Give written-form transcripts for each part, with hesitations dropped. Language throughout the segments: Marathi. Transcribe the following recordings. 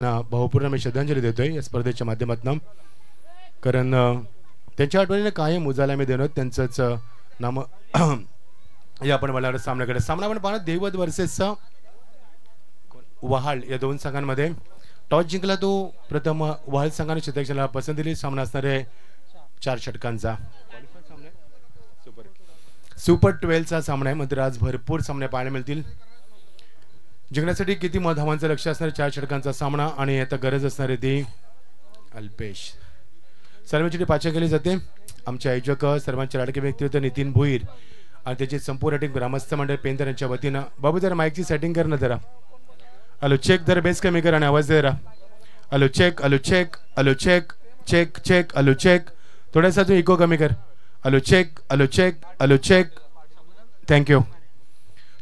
भावपूर्ण मी श्रद्धांजली देतोय या स्पर्धेच्या माध्यमातून, कारण त्यांच्या आठवणीने कायम उजाला मी देणं त्यांचंच नाम या आपण मला सामन्याकडे सामना आपण पाहणार देवद वर्सेस वहाळ या दोन संघांमध्ये. टॉस जिंकला तो प्रथम वहाळ संघाने क्षेत्ररक्षणाला पसंती दिली. सामना असणार आहे 4 षटकांचा. सुपर 12 चा सामना आहे. मात्र आज भरपूर सामने पाहायला मिळतील. जिंकण्यासाठी किती धावांचं लक्ष असणार 4 षटकांचा सामना आणि आता गरज असणार आहे ती अल्पेश. सर्वांची पाचक केली जाते. आमचे आयोजक सर्वांचे लाडके व्यक्तिमत्व नितीन भोईर आणि त्याची संपूर्ण टीम ग्रामस्थ मंडळ पेंदर यांच्या वतीनं. बाबू जरा माईकची सेटिंग कर ना जरा. हॅलो चेक जरा बेस कमी कर आणि आवाज दे जरा. Hello check hello check hello check check check hello check. थोडासा तू इको कमी कर. Hello check hello check hello check. Thank you.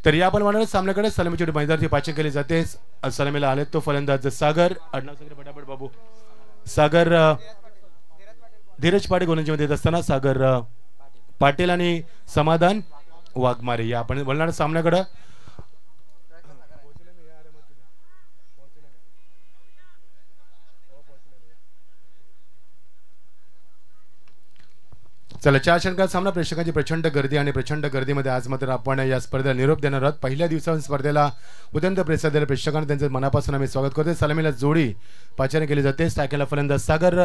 तर या आपण म्हणणार सामन्याकडे सलामीची मैदानाची पाचक केली जाते. सलामीला आले तो फलंदाज सागर. आडनाव सागर पटापट बाबू. सागर धीरज पाटील गोलंदाजीमध्ये देत असताना सागर पाटील आणि समाधान वाघमारे या आपण बोलणार सामन्याकडे. चला 4 षटकांचा सामना. प्रेक्षकांची प्रचंड गर्दी आणि प्रचंड गर्दीमध्ये आज मात्र आपण या स्पर्धेला निरोप देणार आहोत. पहिल्या दिवसाच्या स्पर्धेला उदंत प्रतिसाद दिलेल्या प्रेक्षकांना त्यांचं मनापासून आम्ही स्वागत करतो. सलामीला जोडी पाचारण केली जाते. स्टॅकेला फलंदाज सागर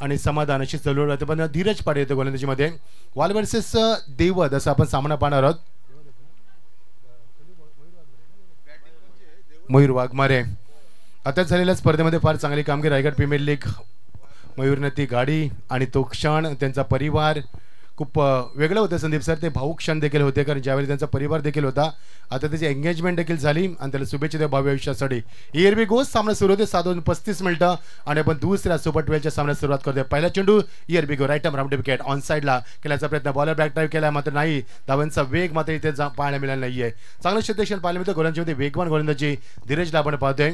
आणि समाधान अशी चळवळ होते. पण धीरज पाटील येतो गोलंदाजीमध्ये. वाल वर्सेस देवद असा आपण सामना पाहणार आहोत. मयूर वाघमारे आता झालेल्या स्पर्धेमध्ये फार चांगली कामगिरी. रायगड प्रीमियर लीग मयूरने ती गाडी आणि तो क्षण त्यांचा परिवार खूप वेगळं होतं. संदीप सर ते भाऊक क्षण देखील होते, कारण ज्यावेळी त्यांचा परिवार देखील होता. आता त्याची एंगेजमेंट देखील झाली आणि त्याला शुभेच्छा द्या भावी आयुष्यासाठी. Here we go. सामना सुरू होते 7:35 मिनिटं आणि आपण दुसऱ्या सुपर 12च्या सामन्यात सुरुवात करतोय. पहिला चेंडू here we go. Right arm round wicket on साईडला केल्याचा प्रयत्न. बॉलर बॅक ड्राईव्ह केला मात्र नाही. धावांचा वेग मात्र इथे पाहायला मिळाला नाहीये. चांगलं क्षेत्ररक्षण पाहायला मिळतं. गोलंदाजीमध्ये वेगवान गोलंदाजी धीरजला आपण पाहतोय.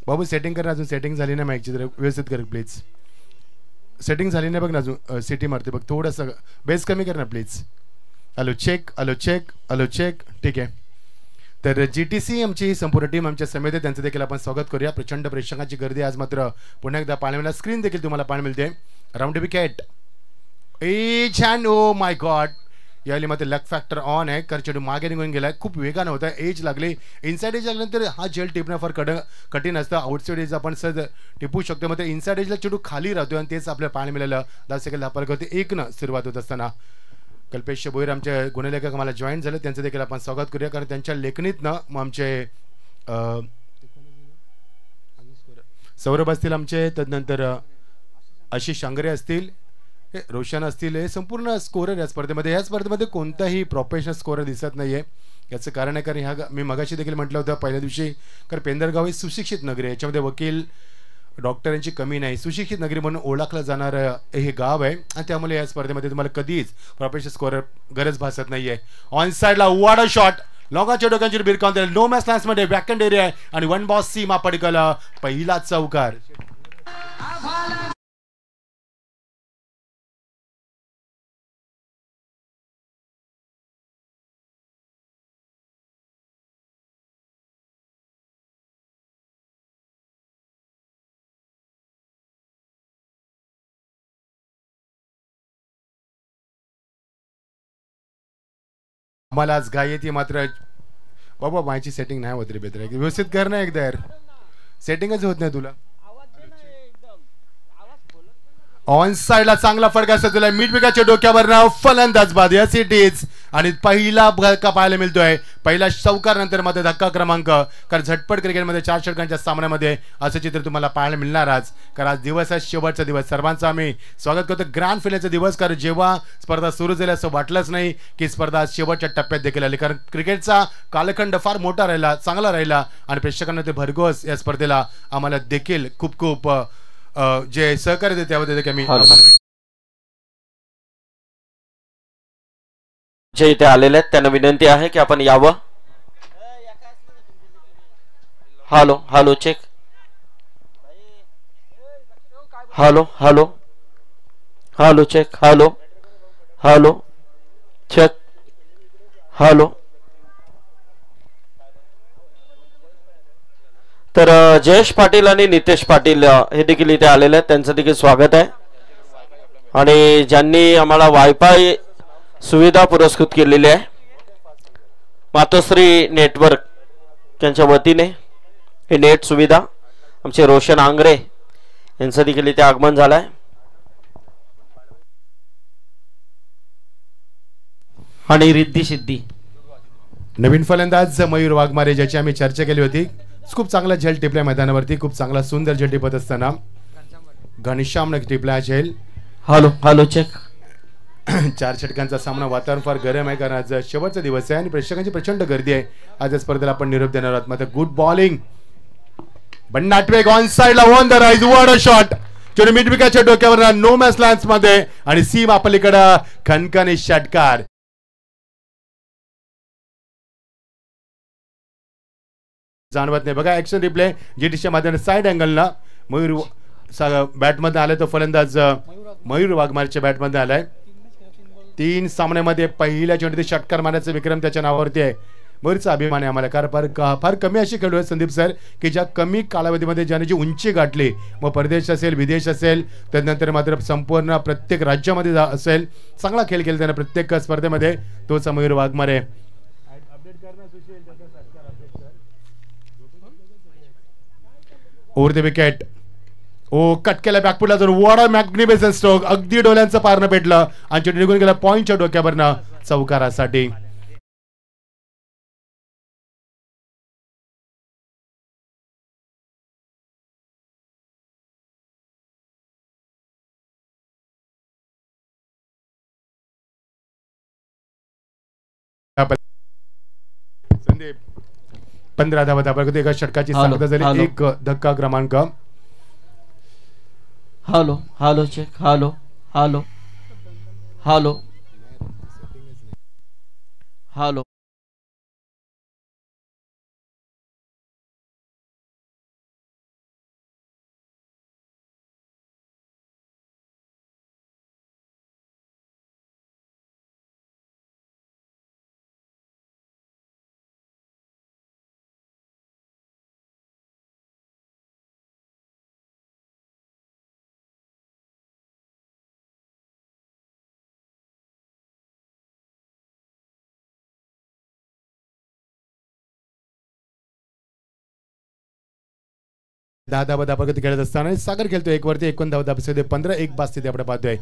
बाबू सेटिंग कर. अजून सेटिंग झाली नाही माईकची, जरा व्यवस्थित कर प्लीज. सेटिंग झाली नाही बघ ना अजून. सिटी मारते बघ. थोडंसं बेस कमी कर ना please. Hello check hello check hello check. ठीक आहे. तर GTC आमची संपूर्ण टीम आमच्या समेत आहे. त्यांचं देखील आपण स्वागत करूया. प्रचंड प्रेक्षकांची गर्दी आज मात्र पुन्हा एकदा पाहायला मिळाली. स्क्रीन देखील तुम्हाला पाहायला मिळते. Round wicket edge and oh my god. यावेळी मात्र लक फॅक्टर ऑन आहे. कारण चेंडू मागे निघून गेलाय. खूप वेगानं होता. एज लागली. इनसाइड एज लागल्यानंतर हा जेल टिपणं फार कठीण असतं. आउटसाइड एज आपण सहज टिपू शकतो. मात्र इनसाइड एजला चेंडू खाली राहतोय आणि तेच आपल्याला पाहायला मिळालं. 10 सेकंद धापार होते 1 सुरुवात होत असताना. कल्पेश भोईर आमचे गुणलेखक आम्हाला जॉईन झाले. त्यांचं देखील आपण स्वागत करूया, कारण त्यांच्या लेखणीतनं आमचे सौरभ असतील आमचे, तदनंतर आशिष शांगरे असतील, रोशन असतील. हे संपूर्ण स्कोरर या स्पर्धेमध्ये. या स्पर्धेमध्ये कोणताही प्रोफेशनल स्कोरर दिसत नाहीये. याचं कारण आहे कारण ह्या मी मगाशी देखील म्हटलं होतं पहिल्या दिवशी, कारण पेंदरगाव ही सुशिक्षित नगरी आहे. याच्यामध्ये वकील डॉक्टरांची कमी नाही. सुशिक्षित नगरी म्हणून ओळखलं जाणारं हे गाव आहे आणि त्यामुळे या स्पर्धेमध्ये तुम्हाला कधीच प्रोफेशनल स्कोरर गरज भासत नाहीये. ऑन साईडला वाडा शॉट लॉंगाच्या डोक्यांची बिरकावून दिला. नो मॅच लान्समध्ये बॅकहँड एरिया आहे आणि वन बॉस सीमा पडकल. पहिला चौकार. मला आज गाय येते मात्र बाबा माझी सेटिंग नाही होत रे. बेतर व्यवस्थित कर ना एकदा यार. सेटिंगच होत नाही तुला. ऑन साइडला चांगला फटका असतो तुला. मिडविकेटच्या डोक्यावर नाव फलंदाज बाद या सिटीज आणि पहिला धक्का पाहायला मिळतोय. पहिला चौकार नंतर मध्ये धक्का क्रमांक. कारण झटपट क्रिकेटमध्ये 4 षटकांच्या सामन्यामध्ये असं चित्र तुम्हाला पाहायला मिळणार आज. कारण आज दिवस आहे शेवटचा दिवस. सर्वांचं आम्ही स्वागत करतो. ग्रँड फिनालेचा दिवस. कारण जेव्हा स्पर्धा सुरू झाली असं वाटलंच नाही की स्पर्धा शेवटच्या टप्प्यात देखील आली. कारण क्रिकेटचा कालखंड फार मोठा राहिला, चांगला राहिला आणि प्रेक्षकांना ते भरघोस या स्पर्धेला आम्हाला देखील खूप खूप जे सहकार्य देते त्याबद्दल देखील मी जे इथे आलेले आहेत त्यांना विनंती आहे की आपण यावं. Hello hello check. Hello hello hello check. Hello hello check. Hello तर जयेश पाटील आणि नितेश पाटील हे देखील इथे आलेले आहेत, त्यांचं देखील स्वागत आहे. आणि ज्यांनी आम्हाला वायफाय सुविधा पुरस्कृत केलेली आहे मातोश्री नेटवर्क त्यांच्या वतीने ही नेट सुविधा आमचे रोशन आंग्रे यांचं देखील इथे आगमन झालं आहे. आणि रिद्धी सिद्धी नवीन फलंदाज मयूर वाघमारे ज्याची आम्ही चर्चा केली होती, खूप चांगला झेल टिपल्या मैदानावरती, खूप चांगला सुंदर झेल टिपत असताना घनश्याम टिपला झेल. Hello hello check. 4 षटकांचा सामना. वातावरण फार गरम आहे कारण आज शेवटचा दिवस आहे आणि प्रेक्षकांची प्रचंड गर्दी आहे. आज स्पर्धेला आपण निरोप देणार आहोत. मात्र गुड बॉलिंग बन्नाटवेग ऑन साइडला on the rise, what a shot. चोरी मिडविकेटच्या डोक्यावर नो मॅच लँड्स मध्ये आणि सीम आपलीकडे खणखणी षटकार. जाणवत नाही बघा ऍक्शन रिप्ले जीटीच्या माध्यमाने साइड अँगलला मयूर बॅटमध्ये आलाय. तो फलंदाज मयूर वाघमारेच्या बॅटमध्ये आलाय. 3 सामन्यामध्ये पहिल्या चेंडूत षटकार मारण्याचा विक्रम त्याच्या नावावरती आहे. मयूरचा अभिमान आहे आम्हाला, कारण फार कमी अशी खेळू आहेत संदीप सर की ज्या कमी कालावधीमध्ये ज्याने जी उंची गाठली, मग परदेश असेल विदेश असेल त्यानंतर मात्र संपूर्ण प्रत्येक राज्यामध्ये असेल, चांगला खेळ केला त्याने प्रत्येक स्पर्धेमध्ये. तोच Mayur Waghmare. Over the wicket. Oh cut केला बॅकफुटला जर वॉडा मॅग्निफिसंट स्ट्रोक, अगदी डोळ्यांचं पारणं पेटलं आणि चेंडू निघून गेला पॉइंटच्या डोक्यावरनं चौकारासाठी. संदीप 15 धावा दाबा एका षटकाची सांगता झाली. एक धक्का क्रमांक. Hello hello check. Hello hello hello hello. दहा धावा दाबागती खेळत असताना सागर खेळतो एक वरती 51 धावा 15 एक बास स्थिती आपण पाहतोय.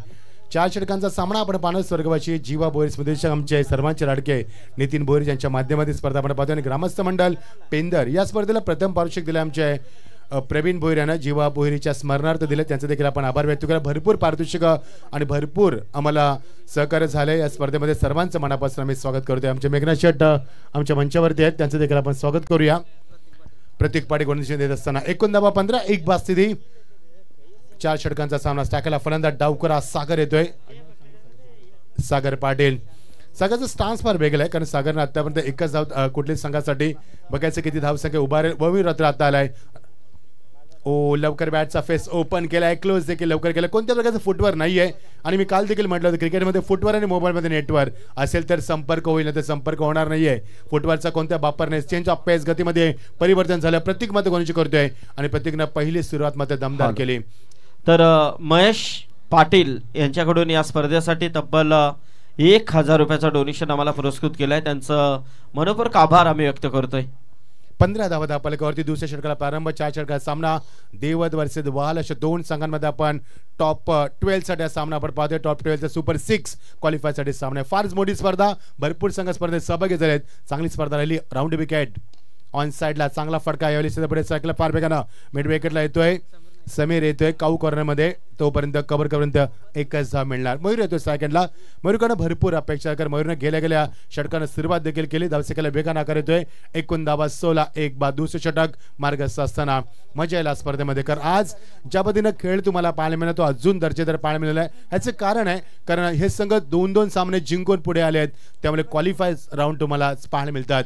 4 षटकांचा सामना आपण पाहणं. स्वर्गवासी जीवा बोईर स्मृती आमचे सर्वांचे लाडके नितीन बोईर यांच्या माध्यमातून स्पर्धा आपण पाहतोय. आणि ग्रामस्थ मंडळ पेंदर या स्पर्धेला प्रथम पारितोषिक दिले आमचे प्रवीण भोईर यांना जीवा बोईरीच्या स्मरणार्थ दिले, त्यांचे देखील आपण आभार व्यक्त करा. भरपूर पारितोषिक आणि भरपूर आम्हाला सहकार्य झाले या स्पर्धेमध्ये. सर्वांचं मनापासून आम्ही स्वागत करतोय. आमचे मेघना शेट आमच्या मंचावरती आहेत, त्यांचं देखील आपण स्वागत करूया. प्रत्येक पाडी गोलंदाजी देत असताना 15 एक बास स्थिती. 4 षटकांचा सामना. टाकायला फलंदाज डावकरा सागर येतोय. सागर पाटील. सागरचा स्टान्स फार वेगळा आहे कारण सागरने आतापर्यंत एकच धाव कुठल्याच संघासाठी बघायचं किती धावसंख्या उभार रात्र आता आलाय. ओ लवकर बॅटचा फेस ओपन केलाय, क्लोज देखील लवकर केला. कोणत्या प्रकारचं फुटवर नाहीये. आणि मी काल देखील म्हटलं होतं क्रिकेटमध्ये फुटवर आणि मोबाईलमध्ये नेटवर असेल तर संपर्क होईल, नाही तर संपर्क होणार नाहीये. फुटवरचा कोणत्या वापर नाही. चेंज ऑफ पेस गतीमध्ये परिवर्तन झालं. प्रत्येक मध्ये कोणाची करतोय आणि प्रत्येकनं पहिली सुरुवात मात्र दमदार केली. तर महेश पाटील यांच्याकडून या स्पर्धेसाठी तब्बल 1000 रुपयाचा डोनेशन आम्हाला पुरस्कृत केलाय. त्यांचं मनपूर्वक आभार आम्ही व्यक्त करतोय. 15 धावा दापाल्यावरती दुसऱ्या षटकाला प्रारंभ. 4 षटकाचा सामना देवद वर्सेस वाल अशा 2 संघांमध्ये आपण टॉप 12 साठी सामना आपण पाहतोय. टॉप 12 सुपर 6 क्वालिफाय साठी सामना. फारच मोठी स्पर्धा, भरपूर संघ स्पर्धेत सहभागी झालेत. चांगली स्पर्धा राहिली. राऊंड विकेट ऑन साइडला चांगला फटका यावेळी पुढे सायकल फार वेगानं मिड विकेटला येतोय. समीर येतोय काऊ कॉर्नर मध्ये. तोपर्यंत कव्हर करून एकच धाव मिळणार. मयूर येतोय सेकंडला. मयूरकडे भरपूर अपेक्षा कर. मयूरने गेल्या षटकानं सुरुवात देखील केली. धावसेकाला वेगानं आकार येतोय. 16 एक बाद. दुसरे षटक मार्गस्थ असताना मजा येईल स्पर्धेमध्ये. कारण आज ज्या पद्धतीनं खेळ तुम्हाला पाहायला मिळाला तो अजून दर्जेदार पाहायला मिळाला आहे. ह्याचं कारण आहे कारण हे संघ 2-2 सामने जिंकून पुढे आले आहेत, त्यामुळे क्वालिफाय राऊंड तुम्हाला पाहायला मिळतात.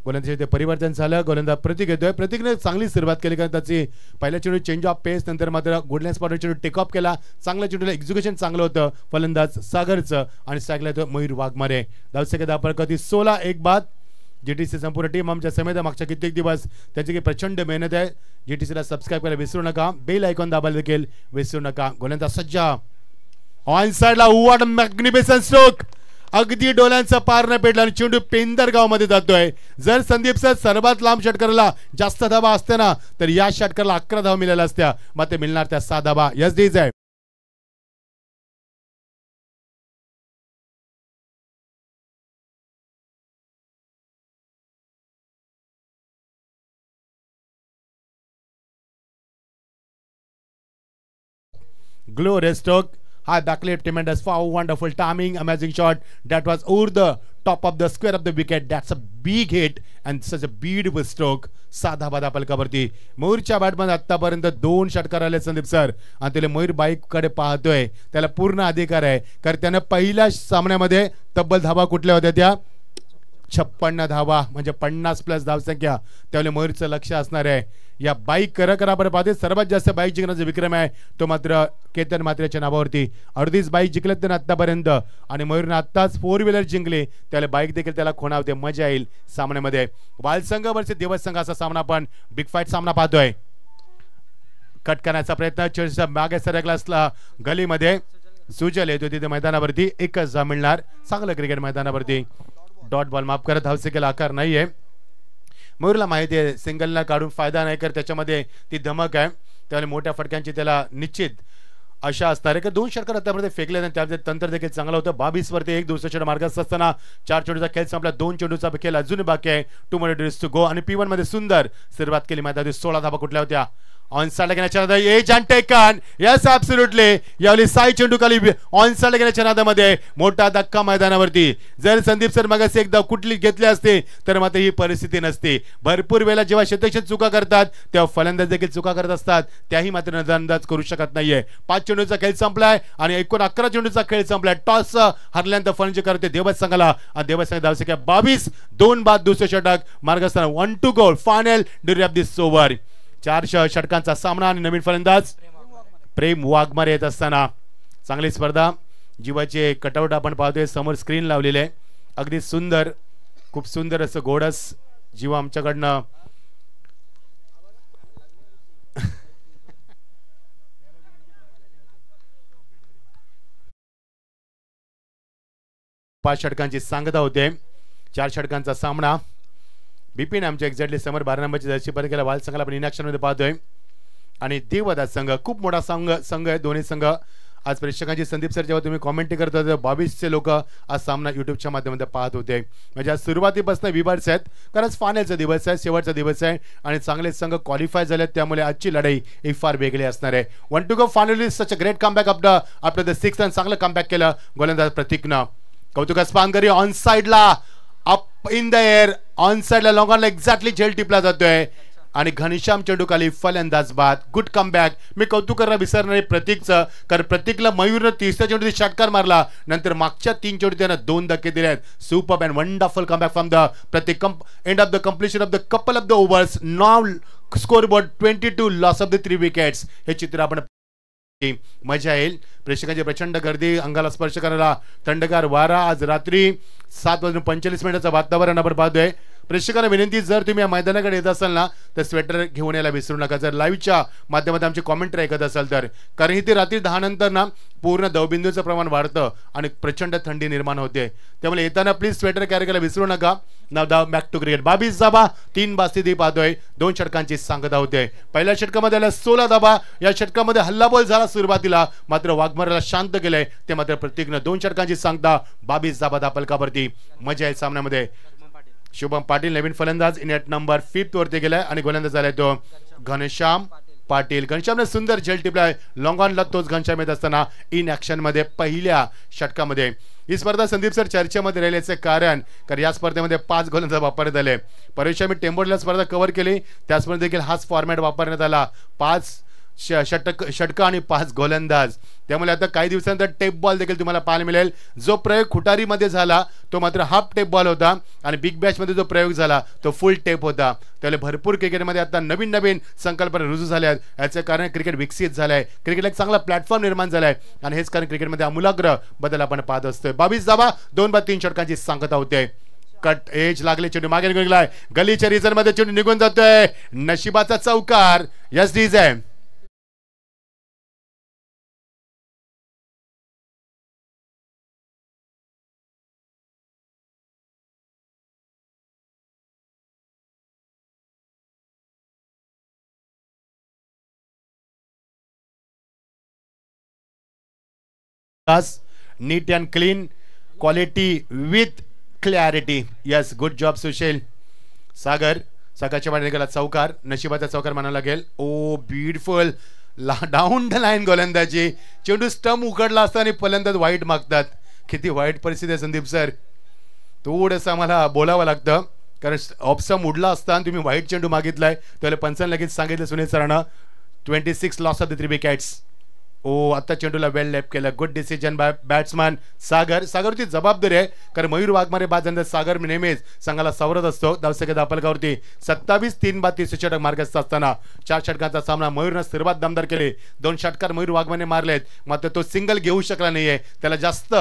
गोलंदाजी परिवर्तन झालं. गोलंदाज प्रतीक येतोय. प्रतीकने चांगली सुरुवात केली कारण त्याची पहिल्या चेंडू चेंज ऑफ पेस, नंतर मात्र गुडल्या स्पॉटवर चेंडू टेक ऑफ केला. चांगल्या चेंडूला एक्झिक्युशन चांगलं होतं फलंदाज सागरचं. आणि सागला येतो मयूर वाघमारे. धावसंख्या दाखल 16 एक बाद. GTC संपूर्ण टीम आमच्या समेत मागच्या कित्येक दिवस त्याची काही प्रचंड मेहनत आहे. GTCला सबस्क्राईब करायला विसरू नका, बेल आयकॉन दाबायला देखील विसरू नका. गोलंदाज सज्ज ऑन साइडला व्हॉट मॅग्निफिसंट स्ट्रोक, अगदी डोळ्यांचा पार न पेटला आणि चेंडू पेंदरगाव मध्ये जातोय. जर संदीप सर सर्वात लांब षटकाराला जास्त धावा असते ना तर या षटकाराला 11 धावा मिळाल्या असत्या, मात्र मिळणार त्या 6 धावा. यस डीज आहे. Glorious stroke, high backlip, tremendous foul, wonderful timing, amazing shot that was over the top of the square of the wicket. That's a big hit and such a beautiful stroke. साधा बाधा पलकावरती मयूरच्या बॅटमध्ये आतापर्यंत 2 षटकार आले संदीप सर आणि त्याला मयूर बाईक कडे पाहतोय, त्याला पूर्ण अधिकार आहे कारण त्याने पहिल्या सामन्यामध्ये तब्बल धावा कुठल्या होत्या त्या 56 धावा म्हणजे 50+ धावसंख्या. त्यामुळे मयूरचं लक्ष असणार आहे या बाईक कराबरोबर पाहते. सर्वात जास्त बाईक जिंकण्याचा विक्रम आहे तो मात्र केतन म्हात्रेच्या नावावरती. 38 बाईक जिंकल्यात त्याने आतापर्यंत आणि मयूरने आत्ताच 4 व्हीलर जिंकले, त्याला बाईक देखील त्याला खुणावते. मजा येईल सामन्यामध्ये. बालसंघ वर्सेस दिवस संघ असा सामना आपण बिग फाईट सामना पाहतोय. कट करण्याचा प्रयत्न चेंडूच्या मागे सरकला असला गलीमध्ये सुजल येतो तिथे मैदानावरती. एकच धाव मिळणार. चांगलं क्रिकेट मैदानावरती. डॉट बॉल माफ करत धावसंख्येला आकार नाहीये. मयूरला माहिती आहे सिंगलला काढून फायदा नाही कर त्याच्यामध्ये ती धमक आहे, त्यामुळे मोठ्या फटक्यांची त्याला निश्चित आशा असणार आहे की 2 षटकार आतापर्यंत फेकले नाही, त्यामध्ये तंत्र देखील चांगलं होतं. 22 वरती 1 दुसरा चेंडू मार्गात असताना 4 चेंडूचा खेळ संपला. 2 चेंडूचा खेळ अजून बाकी आहे. 2 मिनिट्स टू गो आणि P1 मध्ये सुंदर सुरुवात केली. मैदानात 16 धावा कुठल्या होत्या. ऑन साइड घेण्याच्या edge and taken. Yes absolutely. यावेळी साई चेंडू खाली ऑन साइड घेण्याच्या नादामध्ये मोठा धक्का मैदानावरती. जर संदीप सर मगाशी एकदा कुठली घेतली असते तर मात्र ही परिस्थिती नसते. भरपूर वेळा जेव्हा शतक चुका करतात तेव्हा फलंदाज देखील चुका करत असतात, त्याही मात्र नजरअंदाज करू शकत नाहीये. 5 चेंडूचा खेळ संपलाय आणि एकूण 11 चेंडूचा खेळ संपलाय. टॉस हरल्यानंतर फलंदाजी करते देवस संघाला आणि देवस संघ धावसंख्या 22. 2 बाद दुसरे षटक मार्गस्थान 1 to go final during of this over. 4 षटकांचा सामना आणि नवीन फलंदाज प्रेम वाघमारे येत असताना चांगली स्पर्धा. जीवाचे कटआउट आपण पाहतोय समोर स्क्रीन लावलेले आहे. अगदी सुंदर, खूप सुंदर असं गोडस जीवा आमच्याकडनं पाच षटकांची सांगता होते. 4 षटकांचा सामना. बिपिन आमच्या एक्झॅक्टली समोर 12 नंबरची जर्सी पर केला. वाल संघाला आपण इनॅक्शन मध्ये पाहतोय आणि देवदास संघ खूप मोठा संघ आहे. दोन्ही संघ आज प्रेक्षकांची संदीप सर जेव्हा तुम्ही कॉमेंट्री करत होते 2200 लोक आज सामना युट्यूबच्या माध्यमातून पाहत होते. म्हणजे आज सुरुवातीपासून विवार्स आहेत कारण फायनलचा दिवस आहे, शेवटचा दिवस आहे आणि चांगले संघ क्वालिफाय झालेत, त्यामुळे आजची लढाई ही फार वेगळी असणार आहे. 1 to go finally such a great comeback after the 6th run. चांगलं कमबॅक केलं गोलंदाज प्रतीकनं. कौतुकास पानगरी ऑन साइडला up in the air. On साइडला लॉंगॉनला एक्झॅक्टली झेल टिपला जातोय आणि घनश्याम चेंडू खाली फलंदाज बाद. Good comeback. मी कौतुक करायला विसरणार प्रतीकचं, कारण प्रतीकला मयूरनं 3ऱ्या चेंडूत षटकार मारला, नंतर मागच्या 3 चेंडू त्यानं 2 धक्के दिले आहेत. Super and wonderful comeback from the Pratik. End of the completion of the couple of the overs. नाव scoreboard 22, loss of the 3 wickets. हे चित्र आपण मजा येईल. प्रेक्षकांची प्रचंड गर्दी, अंगाला स्पर्श करायला थंडगार वारा. आज रात्री 7:45 वातावरण आपण पाहतोय. प्रेक्षकांना विनंती, जर तुम्ही या मैदानाकडे येत असाल ना तर स्वेटर घेऊन यायला विसरू नका. जर लाईव्हच्या माध्यमातून आमची कॉमेंट्री ऐकत असाल तर, कारण इथे रात्री 10 नंतर ना पूर्ण दवबिंदूचं प्रमाण वाढतं आणि प्रचंड थंडी निर्माण होते. त्यामुळे येताना प्लीज स्वेटर कॅरी करायला विसरू नका. नाव दा बॅक टू क्रिकेट. 22 धाबा 3 बास्ती पाहतोय. 2 षटकांची सांगता होते. पहिल्या षटकामध्ये आला 16 धाबा. या षटकामध्ये हल्लाबोल झाला सुरुवातीला, मात्र वाघमारेला शांत केलंय ते मात्र प्रत्येकनं. 2 षटकांची सांगता 22 धाबा दापलकावरती. मजा आहे सामन्यामध्ये. शुभम पाटील नवीन फलंदाज इन ॲट नंबर 5 वरती गेलाय आणि गोलंदाज झालाय तो घनश्याम पाटील. घनश्यामने सुंदर झेल टिपलाय. लॉंग ऑनला तोच घनश्याम येत असताना इन ॲक्शन मध्ये पहिल्या षटकामध्ये. ही स्पर्धा संदीप सर चर्चेमध्ये राहिल्याचे कारण या स्पर्धेमध्ये 5 गोलंदाज वापरण्यात आले. परवा मी टेंबोर्डला स्पर्धा कव्हर केली, त्याचमध्ये देखील हाच फॉर्मॅट वापरण्यात आला. 5 षटक आणि 5 गोलंदाज. त्यामुळे आता काही दिवसानंतर टेप बॉल देखील तुम्हाला पाहायला मिळेल. जो प्रयोग खुटारीमध्ये झाला तो मात्र हाफ टेप बॉल होता आणि बिग बॅश मध्ये जो प्रयोग झाला तो फुल टेप होता. त्यामुळे भरपूर क्रिकेटमध्ये आता नवीन संकल्पना रुजू झाल्या आहेत. याचे कारण क्रिकेट विकसित झालंय, क्रिकेटला एक चांगला प्लॅटफॉर्म निर्माण झालाय आणि हेच कारण क्रिकेटमध्ये आमूलाग्र बदल आपण पाहत असतोय. 22 धावा 2 बाद 3 षटकांची सांगता होते. कट एज लागले, चेंडू मागे निघून गेलाय, गलीच्या रिझन मध्ये चेंडू निघून जातोय, नशिबाचा चौकार. Yes DJ. Neat and clean, quality with clarity. Yes, good job Sushil. Sagar, सागरच्या बाहेर निघाला चौकार, नशिबाचा चौकार म्हणायला लागेल. Oh beautiful down the line गोलंदाजी. चेंडू स्टंप उकडला असता आणि फलंदाज वाईट मागतात. किती वाईट परिस्थिती आहे संदीप सर, थोडंसं आम्हाला बोलावं लागतं, कारण ऑफ स्टंप उडला असता आणि तुम्ही वाईट चेंडू मागितलाय. त्याला पंचांनी लगेच सांगितलं सुनील सरांना 26 लॉस ऑफ द 3 विकेट्स. ओ आता चेंडूला वेल लेप केलं. गुड डिसिजन बाय बॅट्समॅन सागर. सागरवरती जबाबदारी आहे, कारण मयूर वाघमारे बाद झाल्यानंतर सागर नेहमीच संघाला सावरत असतो. धावसंख्या दापलगावरती 27 3 बाद 30 षटक मार्गस्थ असताना 4 षटकांचा सामना मयूरनं सर्वात दमदार केले. 2 षटकार मयूर वाघमारे मारलेत, मात्र तो सिंगल घेऊ शकला नाहीये. त्याला जास्त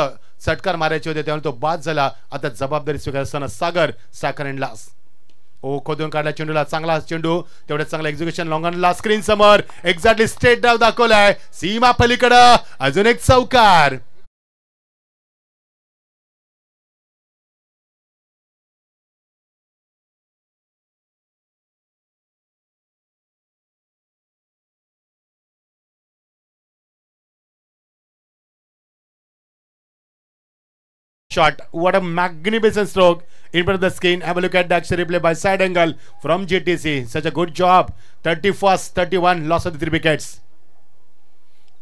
षटकार मारायचे होते, त्यामुळे तो बाद झाला. आता जबाबदारी स्वीकारताना सागर साखर अँड लास. ओ खोदून काढला चेंडूला, चांगला चेंडू, तेवढं चांगला एक्झिक्युशन. लॉंग ऑन ला स्क्रीन समोर एक्झॅक्टली स्ट्रेट ड्राइव्ह दाखवलाय, सीमा पलीकडं अजून एक चौकार. Shot. What a magnificent stroke in front of the screen. Have a look at the action replay by side angle from GTC. Such a good job. 31st 31 loss of the 3 wickets.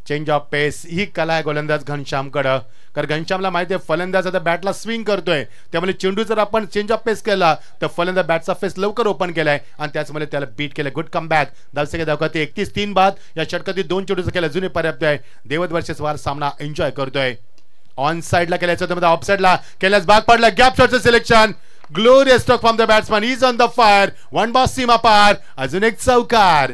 Change of pace ही कला आहे गोलंदाज घनश्यामकडं, कारण घनश्यामला माहिती आहे फलंदाज आता बॅटला स्विंग करतोय, त्यामुळे चेंडू जर आपण चेंज ऑफ पेस केला तर फलंदाज बॅटचा फेस लवकर ओपन केलाय आणि त्याचमुळे त्याला बीट केलं. Good comeback. धावसंख्या दाखवते 31 3 बाद. या षटकातील 2 चेंडूचा केला जुने पर्याप्त आहे. देवत वर्सेस वार सामना एन्जॉय करतोय. ऑन साइडला केल्याचं होतं, ऑफ साइडला केल्यास भाग पडला. गॅप शॉटचं selection. Glorious stroke from the batsman. Is on the fire. 1 boss सीमा पार. अजून एक चौकार.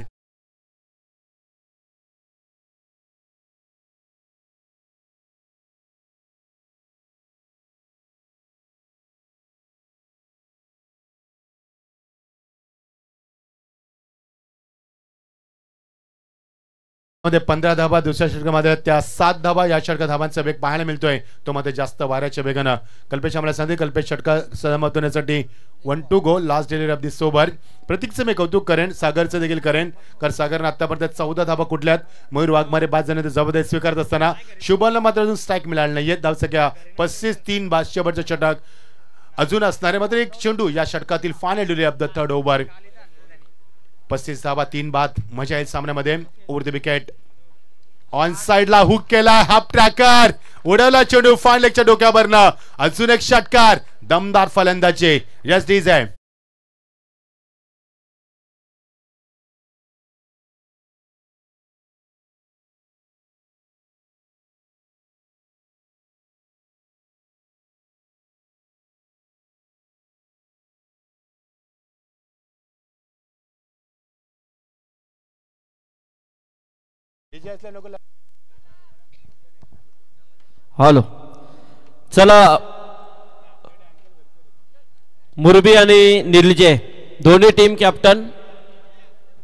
मध्ये 15 धावा दुसऱ्या षटकामध्ये, त्या 7 धावा या षटकात धावांचा वेग पाहायला मिळतोय, तो मध्ये जास्त वाऱ्याच्या वेगानं. कल्पेश आम्हाला सांगते कल्पेश षटका सहमत होण्यासाठी 1 to go last delivery of this over. प्रतीकचं मी कौतुक करेन, सागरचं देखील करेन, कारण सागरनं आतापर्यंत 14 धावा कुठल्यात. मयूर वाघमारे बाद झाल्यानंतर जबाबदारी स्वीकारत असताना शुभमला मात्र अजून स्ट्राईक मिळाला नाहीये. धावसंख्या 35 3 बाद. शेवटचं षटक अजून असणारे, मात्र एक चेंडू या षटकातील final delivery of the 3rd over. 35 धावा 3 बाद. मजा येईल सामन्यामध्ये. Over the wicket. ऑन साइडला हुक केला, हाफ ट्रॅकर उडवला चेंडू फाईन लेगच्या डोक्यावरनं. अजून एक षटकार. दमदार फलंदाजी. Yes DJ. हॅलो, चला मुरबी आणि निर्लजे दोन्ही टीम कॅप्टन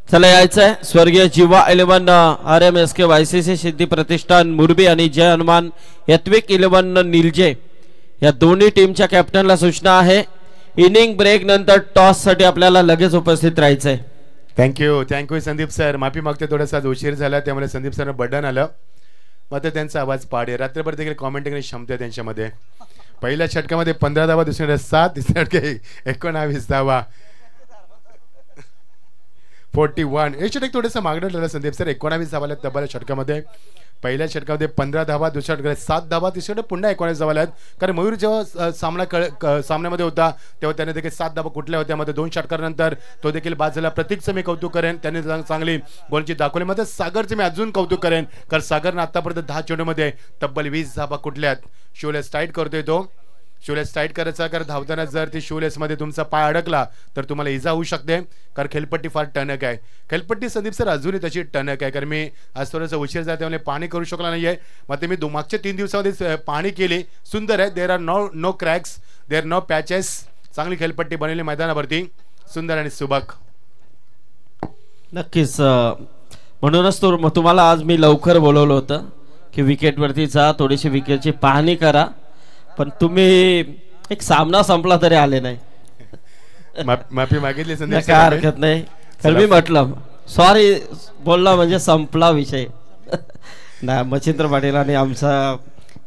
चला यायचंय. स्वर्गीय जीवा 11 RMSK YCC सिद्धी प्रतिष्ठान मुरबी आणि जय हनुमान यत्विक 11 निलजे या दोन्ही टीमच्या कॅप्टनला सूचना आहे, इनिंग ब्रेक नंतर टॉस साठी आपल्याला लगेच उपस्थित राहायचंय. Thank you Sandeep sir. माफी मागते, थोडासा उशीर झाला, त्यामुळे संदीप सर बटन आलं, मात्र त्यांचा आवाज पाडे. रात्रभर देखील कॉमेंट करण्याची क्षमता आहे त्यांच्यामध्ये. पहिल्या षटकामध्ये 15 धावा, दुसऱ्या 7, तिसऱ्या षटके 19 धावा. 41 हे षटक थोडंसं मागणं ठरलं संदीप सर. 19 धावा तब्बल षटकामध्ये. पहिल्या षटकामध्ये 15 धावा, दुसऱ्या षटकात 7 धावा, तिसऱ्या पुन्हा 19 धावा आहेत. कारण मयूर जेव्हा सामन्यामध्ये होता तेव्हा त्याने देखील 7 धावा कुठल्या होत्या, मध्ये 2 षटकानंतर तो देखील बाद झाला. प्रतीकचं मी कौतुक करेन, त्याने चांगली गोलची दाखवली. मध्ये सागरचं मी अजून कौतुक करेन, कारण सागरनं आतापर्यंत 10 चेंडूमध्ये तब्बल 20 धावा कुठल्यात. शोलेस टाईट करतोय तो. शोलेस टाईट करायचा, कारण धावताना जर ती शोलेसमध्ये तुमचा पाय अडकला तर तुम्हाला इजा होऊ शकते, कारण खेळपट्टी फार टणक आहे. खेळपट्टी संदीप सर अजूनही तशी टणक आहे, कारण मी आज थोडंसं उशीर झाला त्यामुळे पाणी करू शकला नाही आहे. मग मी मागच्या 3 दिवसामध्ये पाणी केली, सुंदर आहे. There are no cracks, there no patches. चांगली खेळपट्टी बनवली मैदानावरती, सुंदर आणि सुबक. नक्कीच म्हणूनच तुम्हाला आज मी लवकर बोलवलं होतं की विकेटवरती जा, थोडीशी विकेटची पाहणी करा, पण तुम्ही एक सामना संपला तरी आले नाही. माफी मागितली संदेश, काय हरकत नाही. तर मी म्हटलं सॉरी बोलला म्हणजे संपला विषय. नाही, मच्छिंद्र पाटील आणि आमचा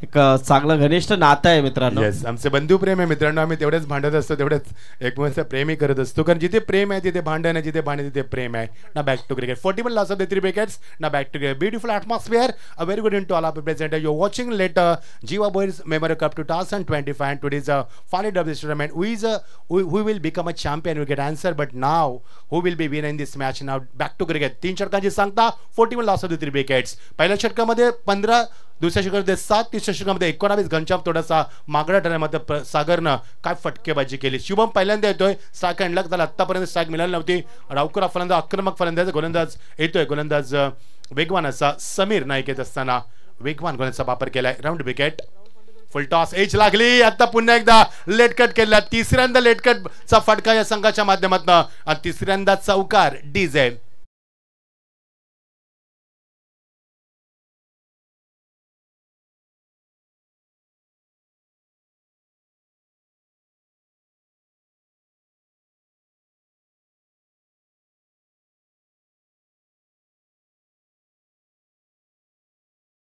एक चांगलं घनिष्ठ नातं आहे मित्रांनो. येस, आमचे बंधू प्रेम आहे मित्रांनो. आम्ही तेवढेच भांडत असतो, तेवढेच एकमेकांचं प्रेमही करत असतो, कारण जिथे प्रेम आहे तिथे भांडण आहे, जिथे भांडण तिथे प्रेम आहे. ना back to cricket 41 loss of the 3 wickets. Now back to cricket. Beautiful atmosphere. A very good into all our presenter. You're watching later Jiva Boys Memorial Cup 2025, and today's final of this tournament. Who will become a champion? We get answer, but now who will be winning this match? Now back to cricket. 3 षटकांची सांगता, 41 loss of the 3 wickets. पहिल्या षटकामध्ये 15, दुसऱ्या षटकामध्ये 7, तिसऱ्या षटकामध्ये 19. घनश्याम थोडासा मागडा ठरण्यामध्ये सागरनं काय फटकेबाजी केली. शुभम पहिल्यांदा येतोय स्ट्राईक हँडला, त्याला आतापर्यंत स्ट्राईक मिळाली नव्हती. रावकर फलंदाज, आक्रमक फलंदाज, गोलंदाज येतोय, गोलंदाज वेगवान असा समीर नाईक येत असताना वेगवान गोलंदाजचा वापर केलाय. Round wicket, full toss, edge लागली. आता पुन्हा एकदा लेट कट केला, तिसऱ्यांदा लेट कटचा फटका या संघाच्या माध्यमातून, आणि तिसऱ्यांदा चौकार डीजे.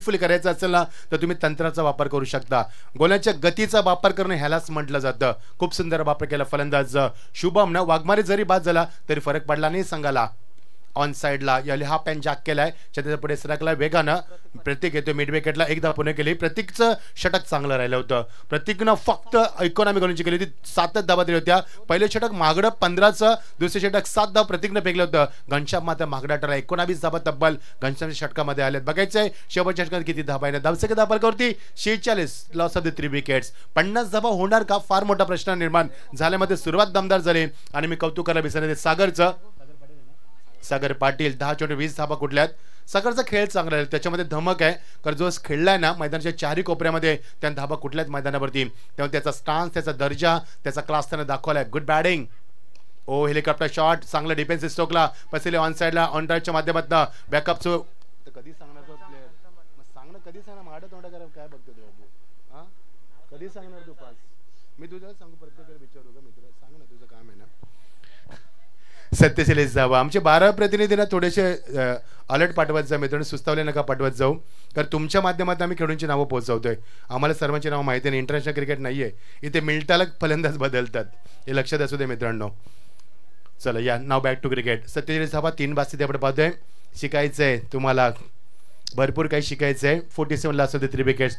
करायचं असेल ना तर तुम्ही तंत्राचा वापर करू शकता. गोलांच्या गतीचा वापर करणं ह्यालाच म्हटलं जातं. खूप सुंदर वापर केला फलंदाज शुभम न. वाघमारे जरी बाद झाला तरी फरक पडला नाही संघाला. ऑन साइडला याली हा पॅन जॅक केलाय, त्याच्या पुढे सरकला वेगानं. प्रतीक येतो मिड विकेटला, एकदा पुणे केली. प्रतीकचं षटक चांगलं राहिलं होतं. प्रतीकनं फक्त इकॉनॉमी गोलंदाजी केली होती, 7 धावा दिल्या होत्या. पहिले षटक महागडं 15चं, दुसरे षटक 7 धाव प्रतीकनं फेकलं होतं. घनश्याम मात्र महागडा ठरला, 19 धावा तब्बल घनश्यामच्या षटकामध्ये आल्यात. बघायचंय शेवटच्या षटकात किती धावा आहे. धावसंख्या धावफलकावरती 46, लॉस ऑफ द 3 विकेट्स. 50 धावा होणार का, फार मोठा प्रश्न निर्माण झाल्यामध्ये सुरुवात दमदार झाली. आणि मी कौतुक करायला विसरले सागरचं, सागर पाटील 10 चेंडू 20 धावा कुठल्यात. सागरचा खेळ चांगला आहे, त्याच्यामध्ये धमक आहे, कारण जो खेळलाय ना मैदानाच्या चारही कोपऱ्यामध्ये त्या धावा कुठल्यात मैदानावरती, त्यामुळे त्याचा स्टान्स, त्याचा दर्जा, त्याचा क्लास त्याने दाखवलाय. Good batting. Oh helicopter shot, चांगला डिफेन्सिव्ह स्ट्रोकला पसले ऑन साइडला ऑन राईटच्या माध्यमातून बॅकअपचं. कधी सांगणार तो प्लेअर, सांग ना कधी सांगणार. माडा तोंडा करा काय बघतो तू बाबू, हा कधी सांगणार तू पास. मी तुझ्या सांगू प्रत्येकाला विचारू का मित्र, सांग ना तुझं काम आहे ना. सत्यशील जावा. आमचे 12 प्रतिनिधींना थोडेसे अलर्ट पाठवत जा मित्रांनो, सुस्तावले नका पाठवत जाऊ, कारण तुमच्या माध्यमातून आम्ही खेळूंची नावं पोहोचवतोय. आम्हाला सर्वांची नावं माहिती नाही. इंटरनॅशनल क्रिकेट नाहीये इथे, मिनिटाला फलंदाज बदलतात, हे लक्षात असू दे मित्रांनो. चला या नाव बॅक टू क्रिकेट. सत्यशील जावा 3 बास्ती आपण पाहतोय. शिकायचंय तुम्हाला, भरपूर काही शिकायचं आहे. 47 लास्ट ऑफ द 3 विकेट्स.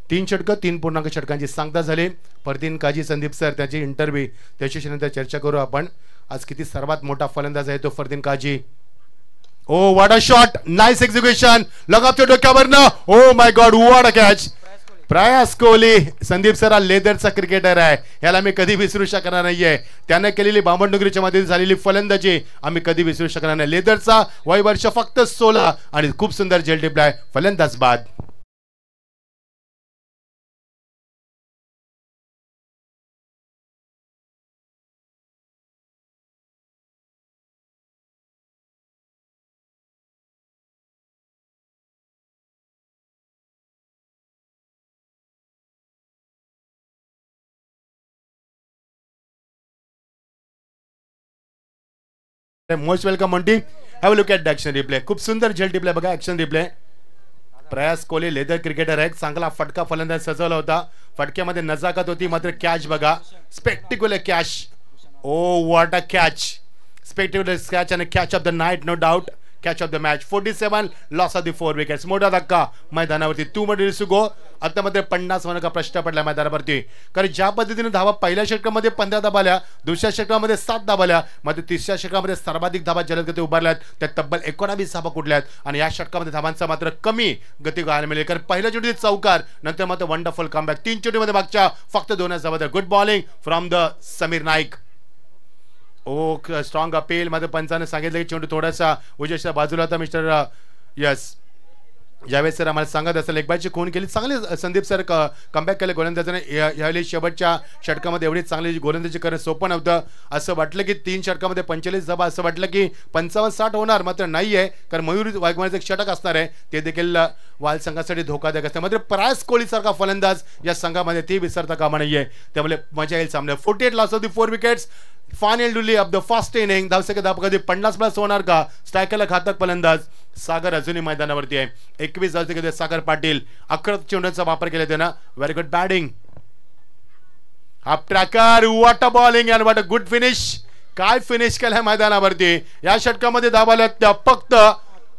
3 षटकं 3 षटकांची सांगता झाली. फरदीन काजी संदीप सर त्याची इंटरव्ह्यू त्याच्याशी नंतर चर्चा करू आपण. आज किती सर्वात मोठा फलंदाज आहे तो Fardeen Kazi. Oh what a shot, nice execution, लगावच्या डोक्यावरनं. Oh my God, what a catch. Prayas Kohli, Sandeep sir हा लेदरचा क्रिकेटर आहे, याला मी कधी विसरू शकणार नाहीये. त्यानं केलेली बामणडोंगरीच्या मध्ये झालेली फलंदाजी आम्ही कधी विसरू शकणार नाही. लेदरचा वय वर्ष फक्त 16 आणि खूप सुंदर जेल टिपलाय फलंदाज बाद. मोस्ट वेलकम मंटी. Have a look at the action replay. खूप सुंदर झेल रिप्ले बघा, ॲक्शन रिप्ले. प्रयास कोहली लेदर क्रिकेटर आहे, चांगला फटका फलंदाज सजवला होता. फटक्यामध्ये नजाकत होती, मात्र कॅच बघा, spectacular catch. Oh what a catch, spectacular catch आणि catch of the night, no doubt catch of the match. 47 loss of the 4 wickets. मोठा धक्का मैदानावरती. 2 मध्ये सुगो आता मध्ये 50 का प्रश्न पडला मैदानावरती, कारण ज्या पद्धतीने धावा पहिल्या षटकामध्ये 15 धाबाल्या, दुसऱ्या षटकामध्ये 7 धाबाल्या, मात्र तिसऱ्या षटकामध्ये सर्वाधिक धाबा जलदगती उभारल्यात, त्या तब्बल 19 धाबा कुठल्यात. आणि या षटकामध्ये धावांचा मात्र कमी गती गायला मिळेल, कारण पहिल्या चोटी चौकार, नंतर मात्र वंडरफुल कमबॅक. 3 चोटीमध्ये मागच्या फक्त 2 धावा. Good bowling from the Sameer Naik. Oh strong appeal. मात्र पंचाने सांगितलं की चेंडू थोडासा उजेशच्या बाजूला होता मिस्टर. यस ज्यावेळेस सर आम्हाला सांगत असेल एक बायची खून केली चांगली संदीप सर कमबॅक केलं गोलंदाजाने यावेळी शेवटच्या षटकामध्ये एवढी चांगली गोलंदाजी करणं सोपं नव्हतं असं वाटलं की 3 षटकामध्ये 45 धावा असं वाटलं की 55-60 होणार मात्र नाही आहे कारण मयूर वाघमारेचं एक षटक असणार आहे ते देखील वाल संघासाठी धोकादायक असते मात्र प्रयास कोहलीसारखा फलंदाज या संघामध्ये ती विसरता कामा नाहीये त्यामुळे मजा येईल सामने 48 loss of the 4 wickets final tally of the first inning धावसंख्या धाव कधी 50+ होणार का स्ट्रायकरला घातक फलंदाज सागर अजूनही मैदानावरती आहे 21 धावसंख्येत सागर पाटील 11 चेंडूंचा वापर केला त्यानं very good batting half tracker what a bowling and what a good finish काय फिनिश केलाय मैदानावरती या षटकामध्ये धावा आल्यात त्या फक्त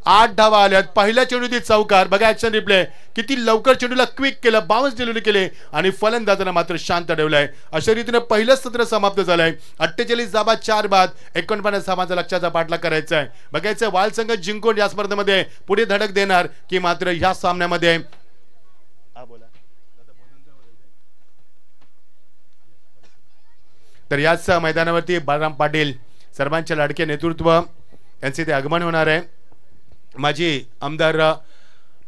8 धावा आल्यात पहिल्या चेंडूतील चौकार बघा ऍक्शन रिप्ले किती लवकर चेंडूला क्विक केलं बाउन्स डिलिव्हरी केले आणि फलंदाजानं मात्र शांत ठेवलाय अशा रीतीने पहिलं सत्र समाप्त झालंय 48 धावा 4 बाद 49 धावांचा लक्ष्याचा पाठलाग करायचा आहे बघायचं वाल संघ जिंकून या स्पर्धेमध्ये पुढे धडक देणार की मात्र या सामन्यामध्ये तर याच मैदानावरती बाळराम पाटील सर्वांचे लाडके नेतृत्व यांचे ते आगमन होणार आहे माजी आमदार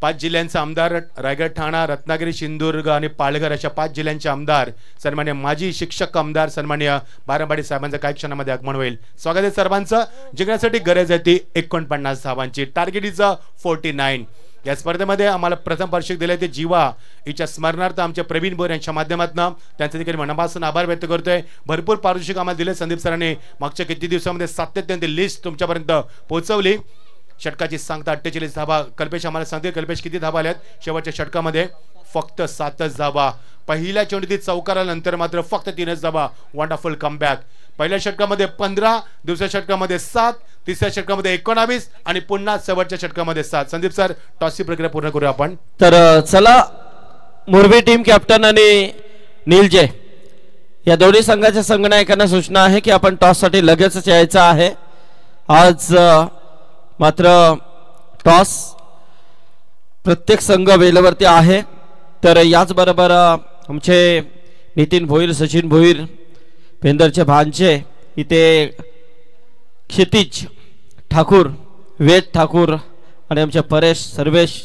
5 जिल्ह्यांचा आमदार रायगड ठाणा रत्नागिरी सिंधुदुर्ग आणि पालघर अशा 5 जिल्ह्यांचे आमदार सन्मान्य माजी शिक्षक आमदार सन्मान्य बारामवाडी साहेबांचं काही क्षणामध्ये आगमन होईल स्वागत आहे सर्वांचं जिंकण्यासाठी गरज आहे ती 49 धावांची टार्गेट इज 49 या स्पर्धेमध्ये आम्हाला प्रथम पारितोषिक दिले ते जीवा हिच्या स्मरणार्थ आमच्या प्रवीण बोर यांच्या माध्यमातून त्यांचे देखील मनापासून आभार व्यक्त करतोय भरपूर पारितोषिक आम्हाला दिले संदीप सरांनी मागच्या किती दिवसामध्ये सातत्याने लिस्ट तुमच्यापर्यंत पोहोचवली षटकाची सांगता 48 धावा कल्पेश आम्हाला सांगते कल्पेश किती धावा आल्यात शेवटच्या षटकामध्ये फक्त 7च धावा पहिल्या चेंडूतील चौकारानंतर मात्र फक्त 3च धावा वंडरफुल कमबॅक पहिल्या षटकामध्ये 15 दुसऱ्या षटकामध्ये 7 तिसऱ्या षटकामध्ये 19 आणि पुन्हा शेवटच्या षटकामध्ये 7 संदीप सर टॉसची प्रक्रिया पूर्ण करूया आपण तर चला मुरबी टीम कॅप्टन आणि नीलजे या दोन्ही संघाच्या संघनायकांना सूचना आहे की आपण टॉस साठी लगेचच यायचं आहे आज मात्र टॉस प्रत्येक संघ वेळेवरती आहे तर याचबरोबर आमचे नितीन भोईर सचिन भोईर पेंदरचे भांचे इथे क्षितिज ठाकूर वेद ठाकूर आणि आमचे परेश सर्वेश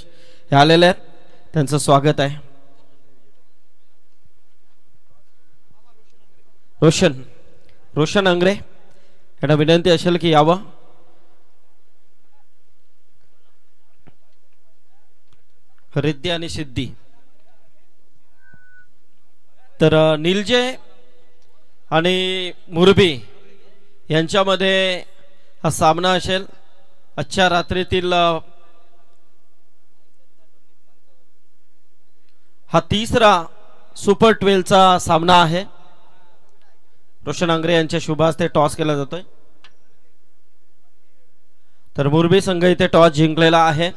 हे आलेले आहेत त्यांचं स्वागत आहे रोशन अंग्रे यांना विनंती असेल की यावं रिद्धी आणि सिद्धी तर नीलजे आणि मुरबी यांच्यामध्ये हा सामना असेल आजच्या रात्रीतील हा तिसरा सुपर 12 चा सामना आहे रोशन आंग्रे यांच्या शुभ हस्ते टॉस केला जातोय तर मुरबी संघ इथे टॉस जिंकलेला आहे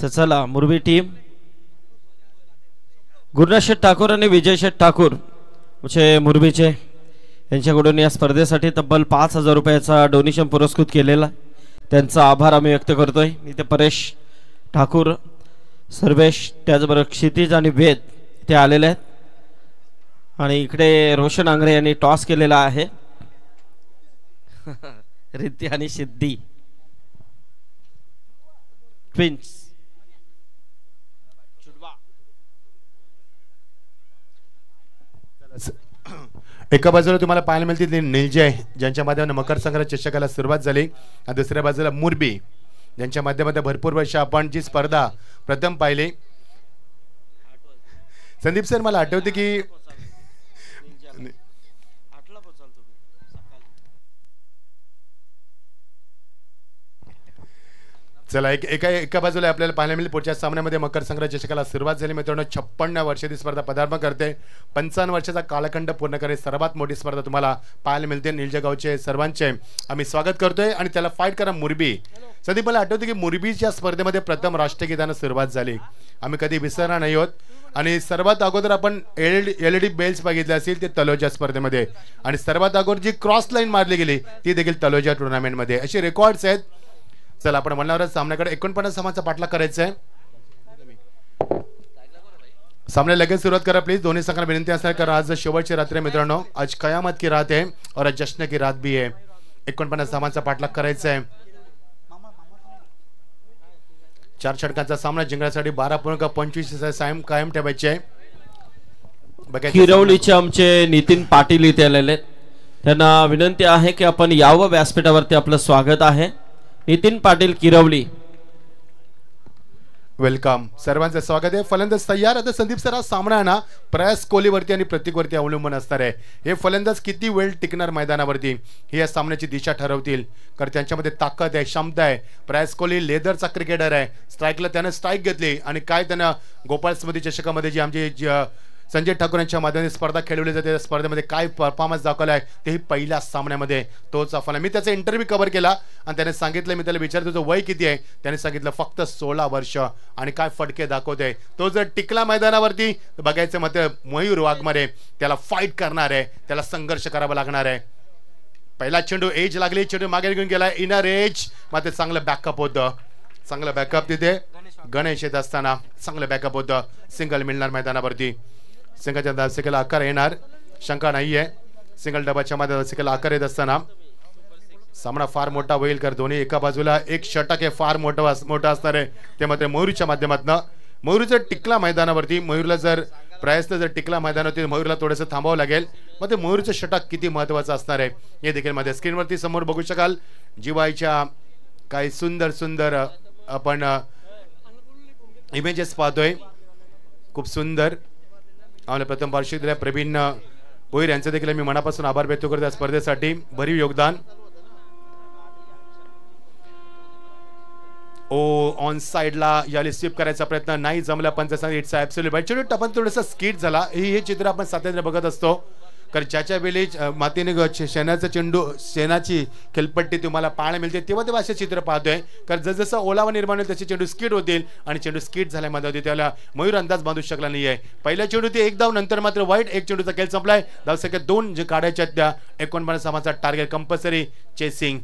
तर चला मुरबी टीम गुरुनाथ शेठ ठाकूर आणि विजय शेठ ठाकूर म्हणजे मुरबीचे यांच्याकडून या स्पर्धेसाठी तब्बल 5,000 रुपयाचा डोनेशन पुरस्कृत केलेला त्यांचा आभार आम्ही व्यक्त करतोय इथे परेश ठाकूर सर्वेश त्याचबरोबर क्षितिज आणि वेद ते आलेले आहेत आणि इकडे रोशन आंग्रे यांनी टॉस केलेला आहे रिद्धी आणि सिद्धी ट्विन्स एका बाजूला तुम्हाला पाहायला मिळतील नीलजे ज्यांच्या माध्यमातून मकर संक्रांत चषकाला सुरुवात झाली आणि दुसऱ्या बाजूला मुरबी ज्यांच्या माध्यमातून भरपूर वर्ष आपण जी स्पर्धा प्रथम पाहिली संदीप सर मला आठवते की चला एका बाजूला आपल्याला पाहायला मिळेल पुढच्या सामन्यामध्ये मकर संक्रांत चषकाला सुरुवात झाली मित्रांनो 56 वर्षाची स्पर्धा पदार्पण करते 55 वर्षाचा कालखंड पूर्ण करणे सर्वात मोठी स्पर्धा तुम्हाला पाहायला मिळते नीलजे गावचे सर्वांचे आम्ही स्वागत करतोय आणि त्याला फाईट करा मुरबी संदीप मला आठवते की मुरबीच्या स्पर्धेमध्ये प्रथम राष्ट्रगीतानं सुरुवात झाली आम्ही कधी विसरणार नाही आहोत आणि सर्वात अगोदर आपण LED बेल्स बघितले असतील ते तलोजा स्पर्धेमध्ये आणि सर्वात अगोदर जी क्रॉस लाईन मारली गेली ती देखील तलोजा टुर्नामेंटमध्ये असे रेकॉर्ड्स आहेत चला आपण म्हणणार सामन्याकडे 49 धावांचा पाठलाग करायचा आहे सामने लगेच सुरुवात करा प्लीज दोन्ही संघांना विनंती असणार कारण आज शेवटची रात्र मित्रांनो आज कयामत की रात है और आज जश्न की रात भी है 49 धावांचा पाठलाग करायचा आहे. 4 षटकांचा सामना जिंकण्यासाठी 12.25 सायम कायम ठेवायचे आहे. किरवलीचे आमचे नितीन पाटील इथे आलेले, त्यांना विनंती आहे की आपण यावं व्यासपीठावरती. आपलं स्वागत आहे. नितीन पाटील, किरवली. वेलकम, सर्वांचं स्वागत आहे. फलंदाज तयार. आता संदीप सर, हा सामना ना प्रयास कोहलीवरती आणि प्रतीकवरती अवलंबून असणार आहे. हे फलंदाज किती वेळ टिकणार मैदानावरती ही या सामन्याची दिशा ठरवतील, कारण त्यांच्यामध्ये ताकद आहे, क्षमता आहे. प्रयास कोहली लेदरचा क्रिकेटर आहे. स्ट्राईकला त्यानं स्ट्राईक घेतली आणि काय त्यानं गोपाल स्मृती चषकामध्ये जी आमची संजय ठाकूर यांच्या माध्यमाने स्पर्धा खेळवली जाते, त्या स्पर्धेमध्ये काय परफॉर्मन्स दाखवला आहे तेही पहिल्या सामन्यामध्ये तोच फल. मी त्याचा इंटरव्ह्यू कव्हर केला आणि त्याने सांगितलं, मी त्याला विचारतो तुझं वय किती आहे, त्याने सांगितलं फक्त 16 वर्ष आणि काय फटके दाखवते. तो जर टिकला मैदानावरती तर बघायचं मग मयूर वाघमारे त्याला फाईट करणार आहे, त्याला संघर्ष करावा लागणार आहे. पहिला चेंडू एज लागली, चेंडू मागे घेऊन गेला, इनर एज. मात्र चांगलं बॅकअप होतं, चांगलं बॅकअप तिथे गणेश येत असताना चांगलं बॅकअप होतं. सिंगल मिळणार मैदानावरती. सिंगलच्या धावसेकेला आकार येणार, शंका नाहीये. सिंगल डबाच्या मध्ये धावसेकेला आकार येत असताना सामना फार मोठा होईल, कारण दोन्ही एका बाजूला एक षटक हे फार मोठं असणार आहे. ते मात्र मयूरच्या माध्यमातून. मयूर जर टिकला मैदानावरती, मयूरला जर प्रयास जर टिकला मैदानावरती, मयूरला थोडंसं थांबावं लागेल. मग ते मयूरचं षटक किती महत्वाचं असणार आहे हे देखील मध्ये स्क्रीनवरती समोर बघू शकाल. जीवाईच्या काही सुंदर सुंदर आपण इमेजेस पाहतोय, खूप सुंदर. आम्हाला प्रथम पारितोषिक दिल्या प्रवीण भोईर यांचं देखील मी मनापासून आभार व्यक्त करतो. या स्पर्धेसाठी भरीव योगदान. ऑन साइडला याली स्वीप करायचा प्रयत्न नाही जमला. पंच इट्स ॲब्सोल्यूट बाय. चेंडू टपन थोडंसं स्किट झाला. हे चित्र आपण सातत्याने बघत असतो, कारण ज्याच्या वेळी मातीने शेणाचा चेंडू, शेणाची खेलपट्टी तुम्हाला पाहायला मिळते तेव्हा तेव्हा असे चित्र पाहतोय. कारण जसं ओलावा निर्माण होईल तसे चेंडू स्किट होतील आणि चेंडू स्किट झाल्यामध्ये होते, त्याला मयूर अंदाज बांधू शकला नाहीये. पहिल्या चेंडू ते एक धाव, नंतर मात्र वाईट. एक चेंडूचा खेळ संपलाय. धावसंख्या 2 जे काढायच्या त्या 49 धावांचा टार्गेट कंपल्सरी चेसिंग.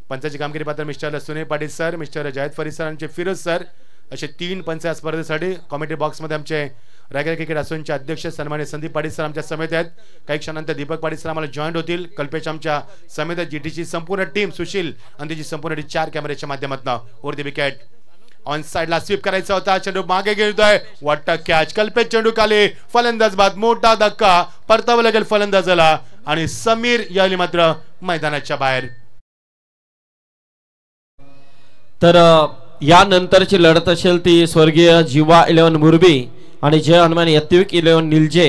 पंचाची कामगिरी पात्र mister Sunil Patil sir, mister जायद फरीद सर, आमचे फिरोज सर असे 3 पंच या स्पर्धेसाठी. कॉमेंट्री बॉक्समध्ये आमचे रायगड क्रिकेट असोसिएशनचे अध्यक्ष सन्मान्य संदीप पाटील सर आमच्या समेत आहेत. काही क्षणानंतर दीपक पाटील सर आम्हाला जॉईंट होतील. कल्पेश आमच्या समेत आहेत. जीटीची संपूर्ण टीम, सुशील आणि त्याची संपूर्ण टीम 4 कॅमेऱ्याच्या माध्यमातून. वर द विकेट ऑन साइडला स्वीप करायचा होता, चेंडू मागे घेतोय, वाटत कॅच. कल्पेश चेंडू खाली, फलंदाज बाद. मोठा धक्का, परतावं लागेल फलंदाजाला आणि समीर याली मात्र मैदानाच्या बाहेर. तर यानंतरची लढत असेल ती स्वर्गीय जीवा 11 मुरबी आणि जय हनुमान यत्विक 11 निलजे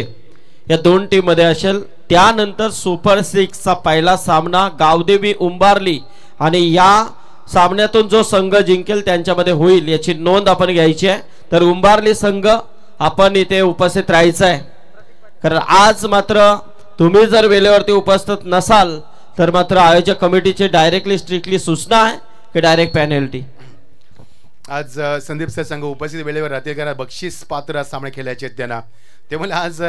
या 2 टीम मध्ये असेल. त्यानंतर सुपर 6चा पहिला सामना गावदेवी उंबारली आणि या सामन्यातून जो संघ जिंकेल त्यांच्यामध्ये होईल याची नोंद आपण घ्यायची आहे. तर उंबारली संघ आपण इथे उपस्थित राहायचं आहे, कारण आज मात्र तुम्ही जर वेळेवरती उपस्थित नसाल तर मात्र आयोजक कमिटीची डायरेक्टली स्ट्रिक्टली सूचना आहे की डायरेक्ट पेनल्टी. आज संदीप सर संघ उपस्थित वेळेवर राहतील, कारण बक्षीस पात्र सामने खेळायचे आहेत त्यांना. त्यामुळे आज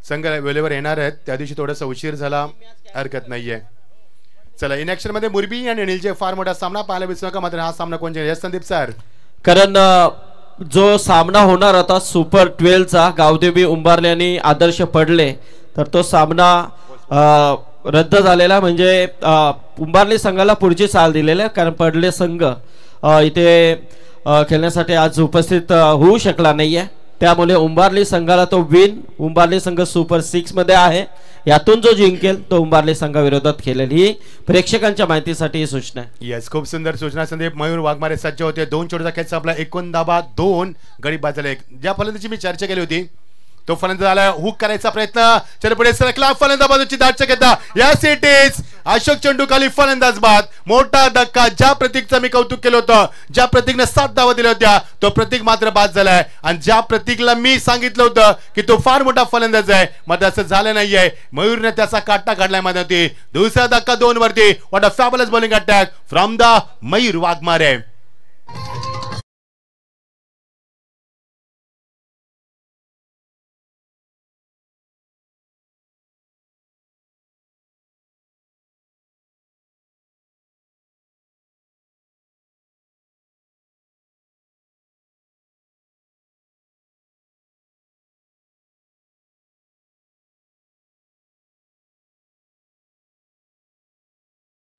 संघ वेळेवर येणार आहेत. त्या दिवशी थोडासा उशीर झाला, हरकत नाहीये. चला, इन ऍक्शन मध्ये मुरबी आणि निलजे फार मोठा सामना पाहायला विसरू नका. मात्र हा सामना कोण जिंकेल संदीप सर? कारण जो सामना होणार होता सुपर 12चा गावदेवी उंबारले आणि आदर्श पडले, तर तो सामना रद्द झालेला. म्हणजे उंबारली संघाला पुढची चाल दिलेली, कारण पडले संघ इथे खेळण्यासाठी आज उपस्थित होऊ शकला नाहीये. त्यामुळे उंबारली संघाला तो विन. उंबारली संघ सुपर 6 मध्ये आहे. यातून जो जिंकेल तो उंबारली संघाविरोधात खेळेल. ही प्रेक्षकांच्या माहितीसाठी ही सूचना आहे. येस, खूप सुंदर सूचना संदीप. मयूर वाघमारे सज्ज होते. 2 चेंडूचा खेळ संपला. 51 धावा, 2 गडी बाजूला 1. ज्या फलंदाजी मी चर्चा केली होती तो फलंदाज आला, हुक करायचा प्रयत्न, चल पुढे सरकला, फलंदाज बाजूची दाट शक्यता. Yes it is. अशोक चेंडू खाली, फलंदाज बाद. मोठा धक्का. ज्या प्रतीकचं मी कौतुक केलं होतं, ज्या प्रतीकने 7 धावा दिल्या होत्या, तो प्रतीक मात्र बाद झालाय. आणि ज्या प्रतीकला मी सांगितलं होतं की तो फार मोठा फलंदाज आहे, मात्र असं झालं नाहीये. मयूरने त्याचा काटा काढलाय मध्ये. दुसरा धक्का 2 वरती. What a fabulous bowling attack from the Mayur Waghmare.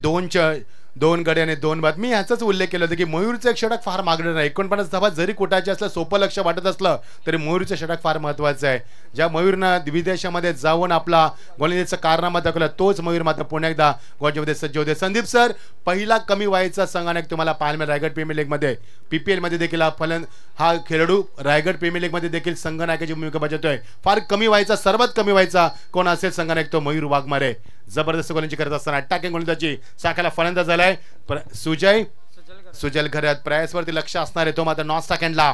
दोन गडे आणि 2 बाद. मी ह्याचाच उल्लेख केला होता की मयूरचं एक षटक फार मागणं नाही. 49 धावा जरी कुटायचे असलं, सोपं लक्ष वाटत असलं तरी मयूरचं षटक फार महत्त्वाचं आहे. ज्या मयूरनं विदेशामध्ये जाऊन आपला गोलंदाजीचा कारनामा दाखवला तोच मयूर मात्र पुन्हा एकदा गोलंदाजीमध्ये सज्ज होते. संदीप सर, पहिला कमी वयाचा संघानेक तुम्हाला पाहायला मिळेल रायगड प्रीमियर लीगमध्ये. PPL मध्ये देखील हा खेळाडू रायगड प्रीमियर लीगमध्ये देखील संघनायकाची भूमिका बजावतोय. फार कमी वयाचा, सर्वात कमी वयाचा कोण असेल संघनायक तो मयूर वाघमारे. जबरदस्त गोलंदाजी करत असताना अटॅकिंग गोलंदाजी साखाला फलंदाज झालाय सुजल घरात. प्रयासवरती लक्ष असणार आहे तो मात्र नॉन सेकंडला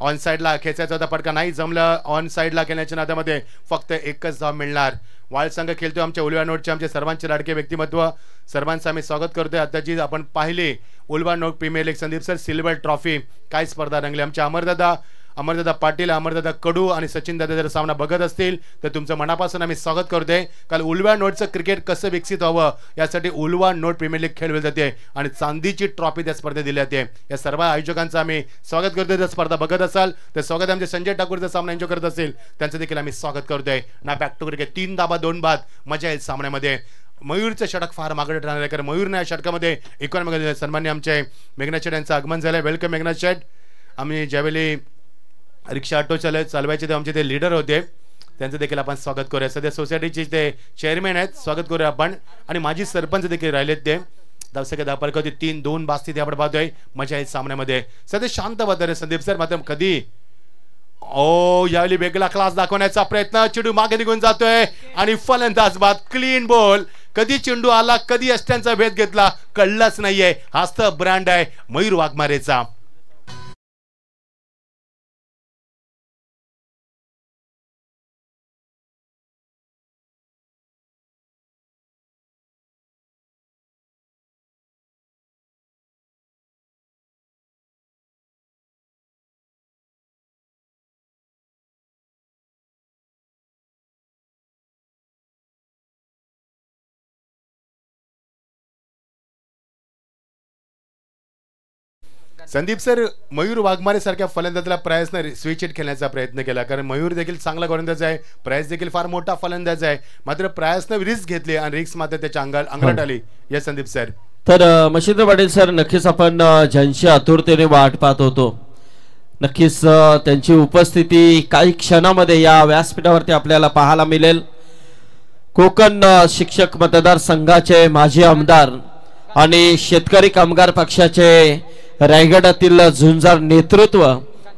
ऑन साईडला खेचायचा होता, पटका नाही जमलं. ऑन साईडला खेळण्याच्या नादामध्ये फक्त एकच धाव मिळणार. वाळ संघ खेळतोय आमच्या उलवा नोटचे आमचे सर्वांचे लाडके व्यक्तिमत्व. सर्वांचं आम्ही स्वागत करतोय. आताची आपण पाहिली Ulwa node premier league Sandeep sir silver trophy काय स्पर्धा रंगली. आमचे अमरदादा पाटील, अमरदादा कडू आणि सचिन दादा जर सामना बघत असतील तर तुमचं मनापासून आम्ही स्वागत करतोय. काल उलवा नोटचं क्रिकेट कसं विकसित व्हावं यासाठी उलवा नोट प्रीमियर लीग खेळवली जाते आणि चांदीची ट्रॉफी त्या स्पर्धेत दिली जाते. या सर्व आयोजकांचं आम्ही स्वागत करतोय. जर स्पर्धा बघत असाल तर स्वागत. आमचे संजय ठाकूरचा सामना एन्जॉय करत असेल त्यांचं देखील आम्ही स्वागत करतोय. ना बॅक टू क्रिकेट 3 धावा 2 बाद मजा येईल सामन्यामध्ये. मयूरचं षटक फार मागणं राहणार आहे कारण मयूरने या षटकामध्ये इकॉनॉमिक सन्मान्य आमचे मेघनाथ शेट यांचं आगमन झालंय. वेलकम मेघनाथ शेट. आम्ही ज्यावेळी रिक्षा ऑटो चालवायचे ते आमचे ते लीडर होते त्यांचं देखील आपण स्वागत करूया. सध्या सोसायटीचे ते चेअरमॅन आहेत, स्वागत करूया आपण. आणि माजी सरपंच देखील राहिलेत ते. धावसंख्या 10 होती. 3-2 बास्ती आपण पाहतोय. मजा आहे सामन्यामध्ये. सध्या शांत वातावरण संदीप सर मात्र कधी यावेळी वेगळा क्लास दाखवण्याचा प्रयत्न. चेंडू मागे निघून जातोय आणि फलंदाज बाद क्लीन बॉल. कधी चेंडू आला, कधी अष्ट्यांचा भेद घेतला कळलंच नाहीये. हाच तर ब्रँड आहे मयूर वाघमारेचा. संदीप सर, मयूर वाघमारे सारख्या फलंदाजाला प्रयास स्विच हिट खेळण्याचा प्रयत्न केला कारण मयूर देखील चांगला गोलंदाज आहे, प्रयास देखील फार मोठा फलंदाज आहे. मात्र प्रयासनं रिस्क घेतली आणि रिस्क मात्र त्याच्या अंगात आली. या संदीप सर. तर मच्छिंद्र पाटील सर, नक्कीच आपण ज्यांची आतुरतेने वाट पाहत होतो नक्कीच त्यांची उपस्थिती काही क्षणामध्ये या व्यासपीठावरती आपल्याला पाहायला मिळेल. कोकण शिक्षक मतदारसंघाचे माजी आमदार आणि शेतकरी कामगार पक्षाचे रायगडातील झुंजार नेतृत्व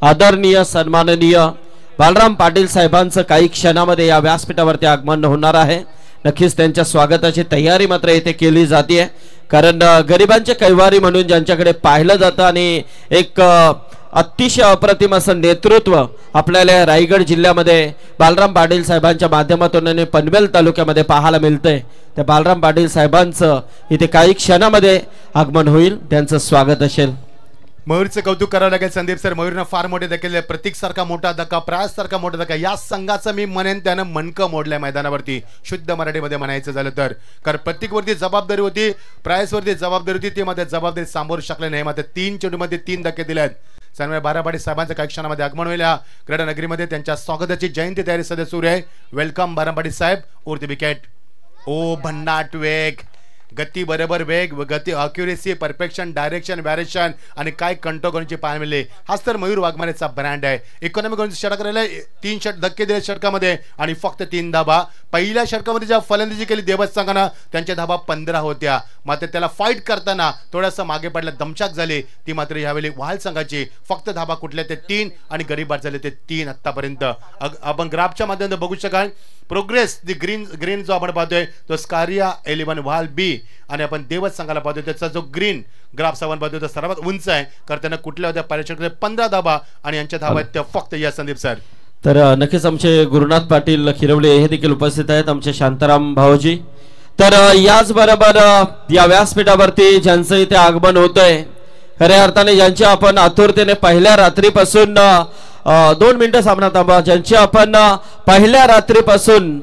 आदरणीय सन्माननीय बालराम पाटील साहेबांचं काही क्षणामध्ये या व्यासपीठावरती आगमन होणार आहे. नक्कीच त्यांच्या स्वागताची तयारी मात्र येथे केली जाते कारण गरिबांचे कैवारी म्हणून ज्यांच्याकडे पाहिलं जातं आणि एक अतिशय अप्रतिम असं नेतृत्व आपल्याला रायगड जिल्ह्यामध्ये बालराम पाटील साहेबांच्या माध्यमातून पनवेल तालुक्यामध्ये पाहायला मिळतंय. त्या बालराम पाटील साहेबांचं इथे काही क्षणामध्ये आगमन होईल, त्यांचं स्वागत असेल. मयूरचं कौतुक करावं लागेल संदीप सर. मयूरनं फार मोठे धक्के, प्रतीक सारखा मोठा धक्का, प्रयास सारखा मोठा धक्का. या संघाचं मी म्हणेन त्यानं मणकं मोडलंय मैदानावरती शुद्ध मराठीमध्ये म्हणायचं झालं तर. कारण प्रत्येकवरती जबाबदारी होती, प्रयासवरती जबाबदारी होती, ते मात्र जबाबदारी सांभाळू शकले नाही. मात्र 3 चेंडूमध्ये 3 धक्के दिले आहेत. सन्माननीय बारापाटी साहेबांचं काही क्षणामध्ये आगमन होईल. क्रीडा नगरीमध्ये त्यांच्या स्वागताची जयंती तयारी सध्या सुरू आहे. वेलकम बारापाटी साहेब. उरती विकेट. भन्नाट वेग, गती बरोबर वेग, गती अक्युरेसी, परफेक्शन, डायरेक्शन, व्हॅरिएशन आणि काय कंट्रोल करण्याची पाहायला मिळाली. हाच तर मयूर वाघमारेचा ब्रँड आहे. इकॉनॉमिक षटक राहिले, 3 धक्के दिले षटकामध्ये आणि फक्त 3 धाबा. पहिल्या षटकामध्ये ज्या फलंदाजी केली देवस संघानं त्यांच्या धाबा 15 होत्या. मात्र त्याला फाईट करताना थोडासा मागे पडला, दमछाक झाली ती. मात्र यावेळी वाल संघाची फक्त धाबा कुठल्या ते 3 आणि गरीबात झाले ते 3 आतापर्यंत. आपण ग्राफच्या माध्यमातून बघू शकाल प्रोग्रेस. दी ग्रीन जो आपण पाहतोय तो स्कारिया 11 वाल बी आणि आपण देवच संघाला पाहतोय त्याचा जो ग्रीन ग्राफ आपण पाहतोय तो सर्वात उंच आहे कारण त्यांना कुठल्या होत्या पर्यटक 15 धाबा आणि यांच्या धाबा आहेत त्या फक्त. या संदीप सर. तर नक्कीच आमचे गुरुनाथ पाटील खिरवले हे देखील उपस्थित आहेत, आमचे शांताराम भाऊजी. तर याचबरोबर या व्यासपीठावरती ज्यांचं इथे आगमन होतंय खऱ्या अर्थाने ज्यांची आपण आतुरतेने पहिल्या रात्रीपासून 2 मिनिटं सामना थांबा, ज्यांची आपण पहिल्या रात्रीपासून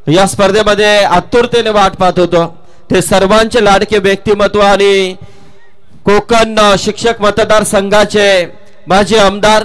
या स्पर्धेमध्ये आतुरतेने वाट पाहत होतो ते सर्वांचे लाडके व्यक्तिमत्व आणि कोकण शिक्षक मतदारसंघाचे माजी आमदार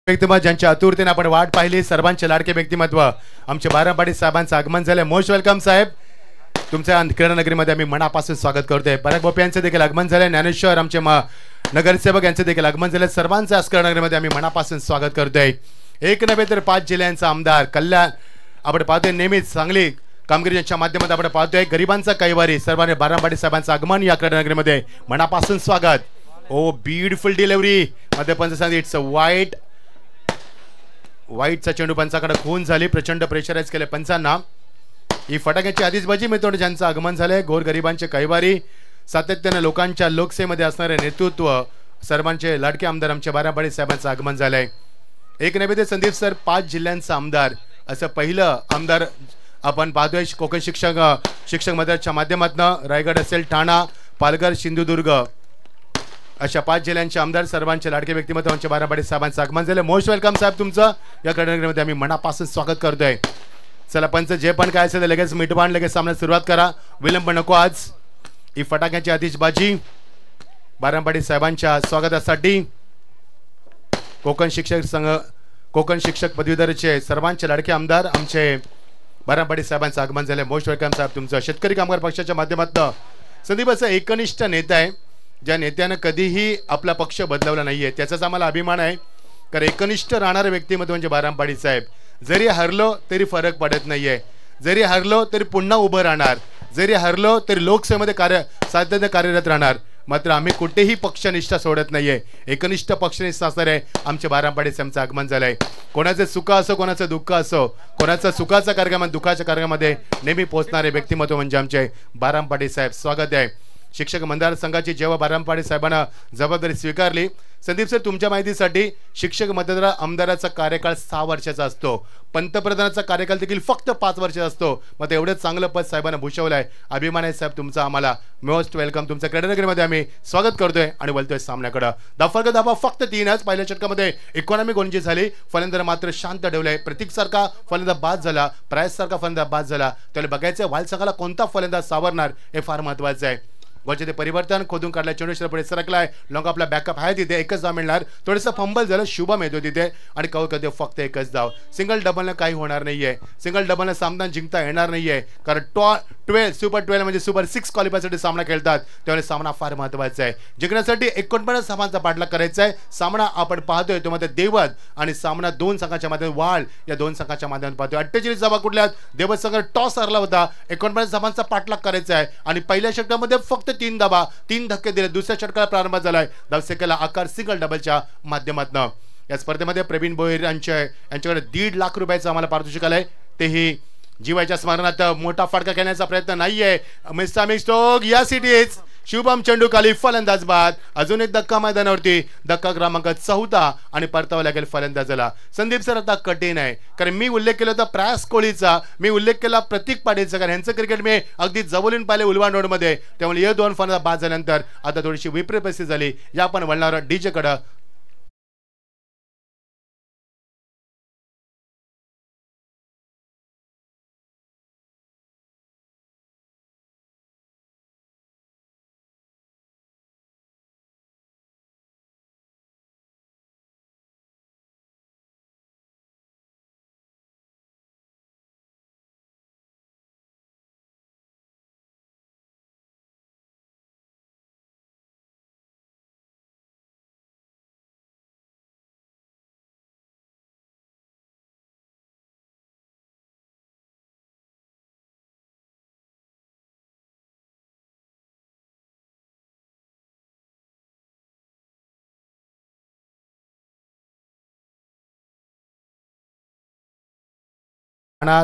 व्यक्तिमत्व ज्यांच्या आतुरतेने आपण वाट पाहिली, सर्वांचे लाडके व्यक्तिमत्व आमचे बारामपाडी साहेबांचं आगमन झालंय. मोस्ट वेलकम साहेब, तुमच्या क्रीडा नगरीमध्ये आम्ही मनापासून स्वागत करतोय. पराग बोपे यांचं देखील आगमन झालंय. ज्ञानेश्वर आमचे नगरसेवक यांचे देखील आगमन झालंय. सर्वांचं आज क्रीडा नगरीमध्ये आम्ही मनापासून स्वागत करतोय. एक नव्हे तर 5 जिल्ह्यांचा आमदार कल्याण आपण पाहतोय. नेहमीच चांगली कामगिरीच्या माध्यमातून आपण पाहतोय. गरिबांचा कैवारी सर्वांनी बारामपाडी साहेबांचं आगमन या क्रीडा नगरीमध्ये मनापासून स्वागत. ओ ब्युटिफुल डिलिव्हरी मध्ये पंच इट्स अ वाईटचा चेंडू पंचाकडे खून झाली. प्रचंड प्रेशराईज केले पंचांना. ही फटाक्याची आधीच बाजी मिळतो ज्यांचं आगमन झालंय. गोरगरिबांचे कैवारी सातत्याने लोकांच्या लोकसेवेमध्ये असणारे नेतृत्व सर्वांचे लाडके आमदार आमच्या बारामपाडी साहेबांचं आगमन झालंय. एक नव्हे ते संदीप सर 5 जिल्ह्यांचा आमदार असं पहिलं आमदार आपण पाहतोय. कोकण शिक्षक मंडळाच्या माध्यमातून रायगड असेल, ठाणा, पालघर, सिंधुदुर्ग अशा 5 जिल्ह्यांचे आमदार सर्वांचे लाडके व्यक्तिमत्व आमच्या बारामपाडी साहेबांचं आगमन झालं. मोस्ट वेलकम साहेब, तुमचं या क्रीडानगरीमध्ये आम्ही मनापासून स्वागत करतोय. चला पंच, जे पण काय असेल लगेच मिटवान, लगेच सामन्यात सुरुवात करा. विलंब नको. आज ही फटाक्याची आतिषबाजी बारामपाडी साहेबांच्या स्वागतासाठी कोकण शिक्षक पदवीधरचे सर्वांचे लाडके आमदार आमचे बारामपाडी साहेबांचं आगमन झाले. मोस्ट वेलकम साहेब, तुमचं. शेतकरी कामगार पक्षाच्या माध्यमातून संदीप असं एकनिष्ठ नेता आहे ज्या नेत्यानं कधीही आपला पक्ष बदलवला नाहीये. त्याचाच आम्हाला अभिमान आहे. कारण एकनिष्ठ राहणारे व्यक्तिमत्व म्हणजे बारामपाडी साहेब. जरी हरलो तरी फरक पडत नाहीये. जरी हरलो तरी पुन्हा उभं राहणार. जरी हरलो तरी लोकसेवेमध्ये सातत्याने कार्यरत राहणार. मात्र आम्ही कुठेही पक्षनिष्ठा सोडत नाहीये. एकनिष्ठ पक्षनिष्ठा असणारे आमच्या बारामपाडी साहेबांचं आगमन झालंय. कोणाचे सुख असो, कोणाचं दुःख असो, कोणाचा सुखाचा कार्यक्रम, दुःखाच्या कार्यक्रमामध्ये नेहमी पोहोचणारे व्यक्तिमत्व म्हणजे आमचे बारामपाडी साहेब. स्वागत आहे. शिक्षक मंडळ संघाची जेव्हा बारामपाडी साहेबांना जबाबदारी स्वीकारली, संदीप सर तुमच्या माहितीसाठी शिक्षक मतदार आमदाराचा कार्यकाळ 6 वर्षाचा असतो. पंतप्रधानाचा कार्यकाळ देखील फक्त 5 वर्षाचा असतो. मग एवढं चांगलं पद साहेबांना भूषवलंय. अभिमान आहे साहेब तुमचा. आम्हाला मोस्ट वेलकम. तुमच्या क्रीडानगरीमध्ये आम्ही स्वागत करतोय आणि बोलतोय सामन्याकडे. धावा फक्त 3च. पहिल्या षटकामध्ये इकॉनॉमी गोलंदाजी झाली. फलंदाज मात्र शांत ठेवलाय. प्रतीक सारखा फलंदाज बाद झाला, प्रायस सारखा फलंदाज बाद झाला. त्याला बघायचं वाल संघाला कोणता फलंदाज सावरणार हे फार महत्वाचं आहे. गोलचे ते परिवर्तन खोदून काढलाय. चेंडू पुढे सरकलाय. लॉंग आपला बॅकअप आहे तिथे. एकच धाव मिळणार. थोडंसं फंबल झालं. शुभम येतो तिथे आणि कधी फक्त एकच धाव. सिंगल डबलनं काही होणार नाहीये. सिंगल डबलनं सामना जिंकता येणार नाहीये. कारण सुपर 12 म्हणजे सुपर 6 क्वालिफायसाठी सामना खेळतात. त्यामुळे सामना फार महत्वाचा आहे. जिंकण्यासाठी 49 धावांचा पाठलाग करायचा आहे. सामना आपण पाहतोय तो मध्ये देवत आणि सामना 2 संघाच्या माध्यमातून वाळ या 2 संघाच्या माध्यमातून पाहतोय. 48 धावा कुठल्यात? देवत संघ टॉस हरला होता. 49 धावांचा पाठलाग करायचा आहे आणि पहिल्या षटकामध्ये फक्त 3 धावा, 3 धक्के दिले. दुसऱ्या षटकाला प्रारंभ झालाय. धावसंख्येला आकार सिंगल डबलच्या माध्यमातून. या स्पर्धेमध्ये प्रवीण भोईर यांच्याकडे 1.5 लाख रुपयाचं आम्हाला पारितोषिक आलंय. तेही जीवाच्या स्मरणार्थ मोठा फटका खेळण्याचा प्रयत्न नाहीये. मिस्टर स्टोक या सिटीज शुभम चेंडू खाली, फलंदाज बाद. अजून एक धक्का मैदानावरती. धक्का क्रमांक 4 आणि परतावा लागेल फलंदाजाला. संदीप सर आता कठीण आहे कारण मी उल्लेख केला होता प्रयास कोळीचा, मी उल्लेख केला प्रतीक पाटीलचा. कारण यांचं क्रिकेट मी अगदी जवळून पाहिले उलवान रोडमध्ये. त्यामुळे हे 2 फलंदाज बाद झाल्यानंतर आता थोडीशी विपरीत परिस्थिती झाली. या आपण वळणार डीजे कडे.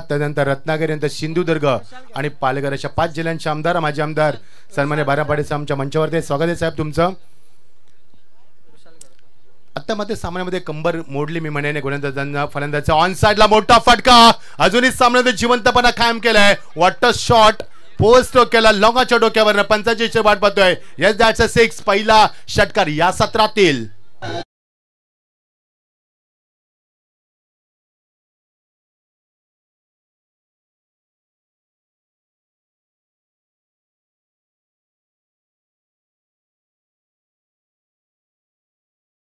त्यानंतर रत्नागिरी, नंतर सिंधुदुर्ग आणि पालघर अशा 5 जिल्ह्यांचे आमदार माजी आमदार सन्मान्य बारामपाडी साहेबांच्या मंचावरती स्वागत आहे साहेब तुमचं. आता मध्ये सामन्यामध्ये कंबर मोडली मी म्हणेन. गोलंदाजांना फलंदाजाचा ऑन साइडला मोठा फटका. अजूनही सामन्यामध्ये जिवंतपणा कायम केलाय. What a shot. पोस्ट केला लॉंगाच्या डोक्यावर. पंचाची वाट पाहतोय. Yes that's a 6. पहिला षटकार या सत्रातील.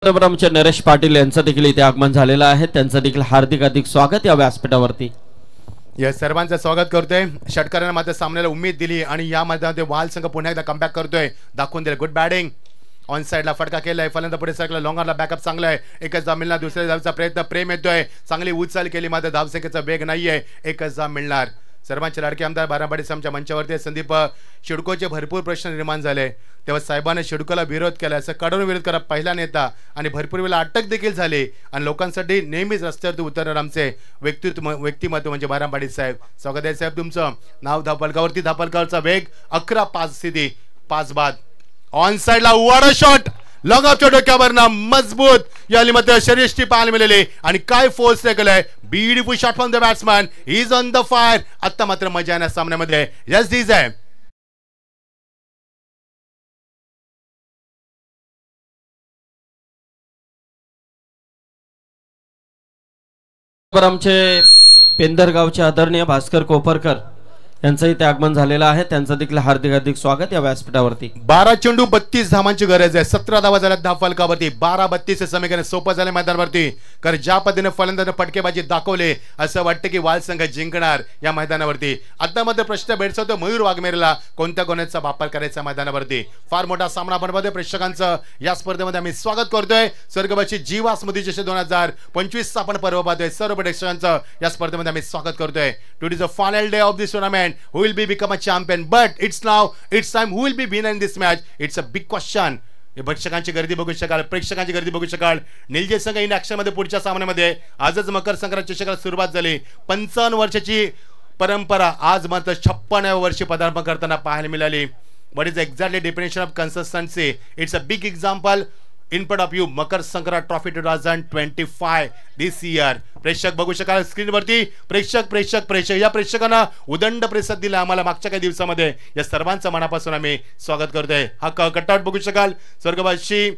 बरोबर आमचे नरेश पाटील यांचं देखील इथे आगमन झालेलं आहे, त्यांचं देखील हार्दिक स्वागत या व्यासपीठावरती. या सर्वांचं स्वागत करतोय. षटकारांना मात्र सामन्याला उमेद दिली आणि या मैदानात वाल संघ पुन्हा एकदा कमबॅक करतोय, दाखवून दिलं गुड बॅटिंग. ऑन साइडला फटका केलाय, फलंदाज पुढे सरकला, लॉंगरला बॅकअप चांगला आहे. एकच धाव मिळणार, दुसऱ्या धावचा प्रयत्न, प्रेम येतोय, चांगली उचल केली, मात्र धावसंख्येचा वेग नाहीये, एकच धाव मिळणार. सर्वांचे लाडके आमदार बारामती आमच्या मंचावरती संदीप शिडकोचे भरपूर प्रश्न निर्माण झाले, तेव्हा साहेबांनी शिडकोला विरोध केला, असं कडून विरोध करा पहिला नेता, आणि भरपूर वेळेला अटक देखील झाली. आणि लोकांसाठी नेहमीच रस्त्यावरती उतरणार आमचे व्यक्तिमत्व म्हणजे बारामती साहेब. स्वागत आहे साहेब तुमचं. नाव धापलकावरती, धापलकावरचा वेग 11-5 स्थिती, 5 बाद. ऑन साइडला वाडा शॉट, लॉंगऑफच्या डोक्यावर ना मजबूत याली मात्र शरीरष्टी पाहायला मिळाली आणि काय फोर्स केलंय. Beautiful shot from the batsman, he is on the fire. आता मात्र मजा येणार सामन्यामध्ये. यस दिस आहे आमचे पेंदरगावचे आदरणीय भास्कर कोपरकर यांचं इथे आगमन झालेलं आहे, त्यांचं देखील हार्दिक स्वागत या व्यासपीठावरती. 12 चेंडू 32 धावांची गरज आहे, 17 धावा झाल्या धाव फलकावरती. 12-32 हे समीकरण सोपं झाले मैदानावरती, कारण ज्या पद्धतीने फलंदाजाने फटकेबाजी दाखवले असं वाटतं की वाल संघ जिंकणार या मैदानावरती. आता मात्र प्रश्न भेडसावतो मयूर वाघमेरेला कोणत्या कोणाचा वापर करायचा मैदानावरती. फार मोठा सामना बनवतोय प्रेक्षकांचं या स्पर्धेमध्ये आम्ही स्वागत करतोय. स्वर्गवासी जीवा स्मृती चषक 2025 आपण पर्व पाहतोय. सर्व प्रेक्षकांचं या स्पर्धेमध्ये आम्ही स्वागत करतोय. Today is the final day of this tournament. Who will be become a champion? But it's time who will be winner in this match. It's a big question. प्रेक्षकांची गर्दी बघू शकाल, प्रेक्षकांची गर्दी बघू शकाल. निलजे संघ इन ऍक्शन मध्ये पुढच्या सामन्यामध्ये. आजच मकर संक्रांत चषकाला सुरुवात झाली. 55 वर्षाची परंपरा आज मात्र 56व्या वर्षी पदार्पण करताना पाहायला मिळाली. What is exactly definition of consistency? It's a big example in front of you. Makar Sankrant trophy 2025 this year. प्रेक्षक बघू शकाल स्क्रीनवरती. प्रेक्षक या प्रेक्षकांना उदंड प्रतिसाद दिला आम्हाला मागच्या काही दिवसामध्ये. या सर्वांचं मनापासून आम्ही स्वागत करतोय. हा कटआउट बघू शकाल, स्वर्गवासी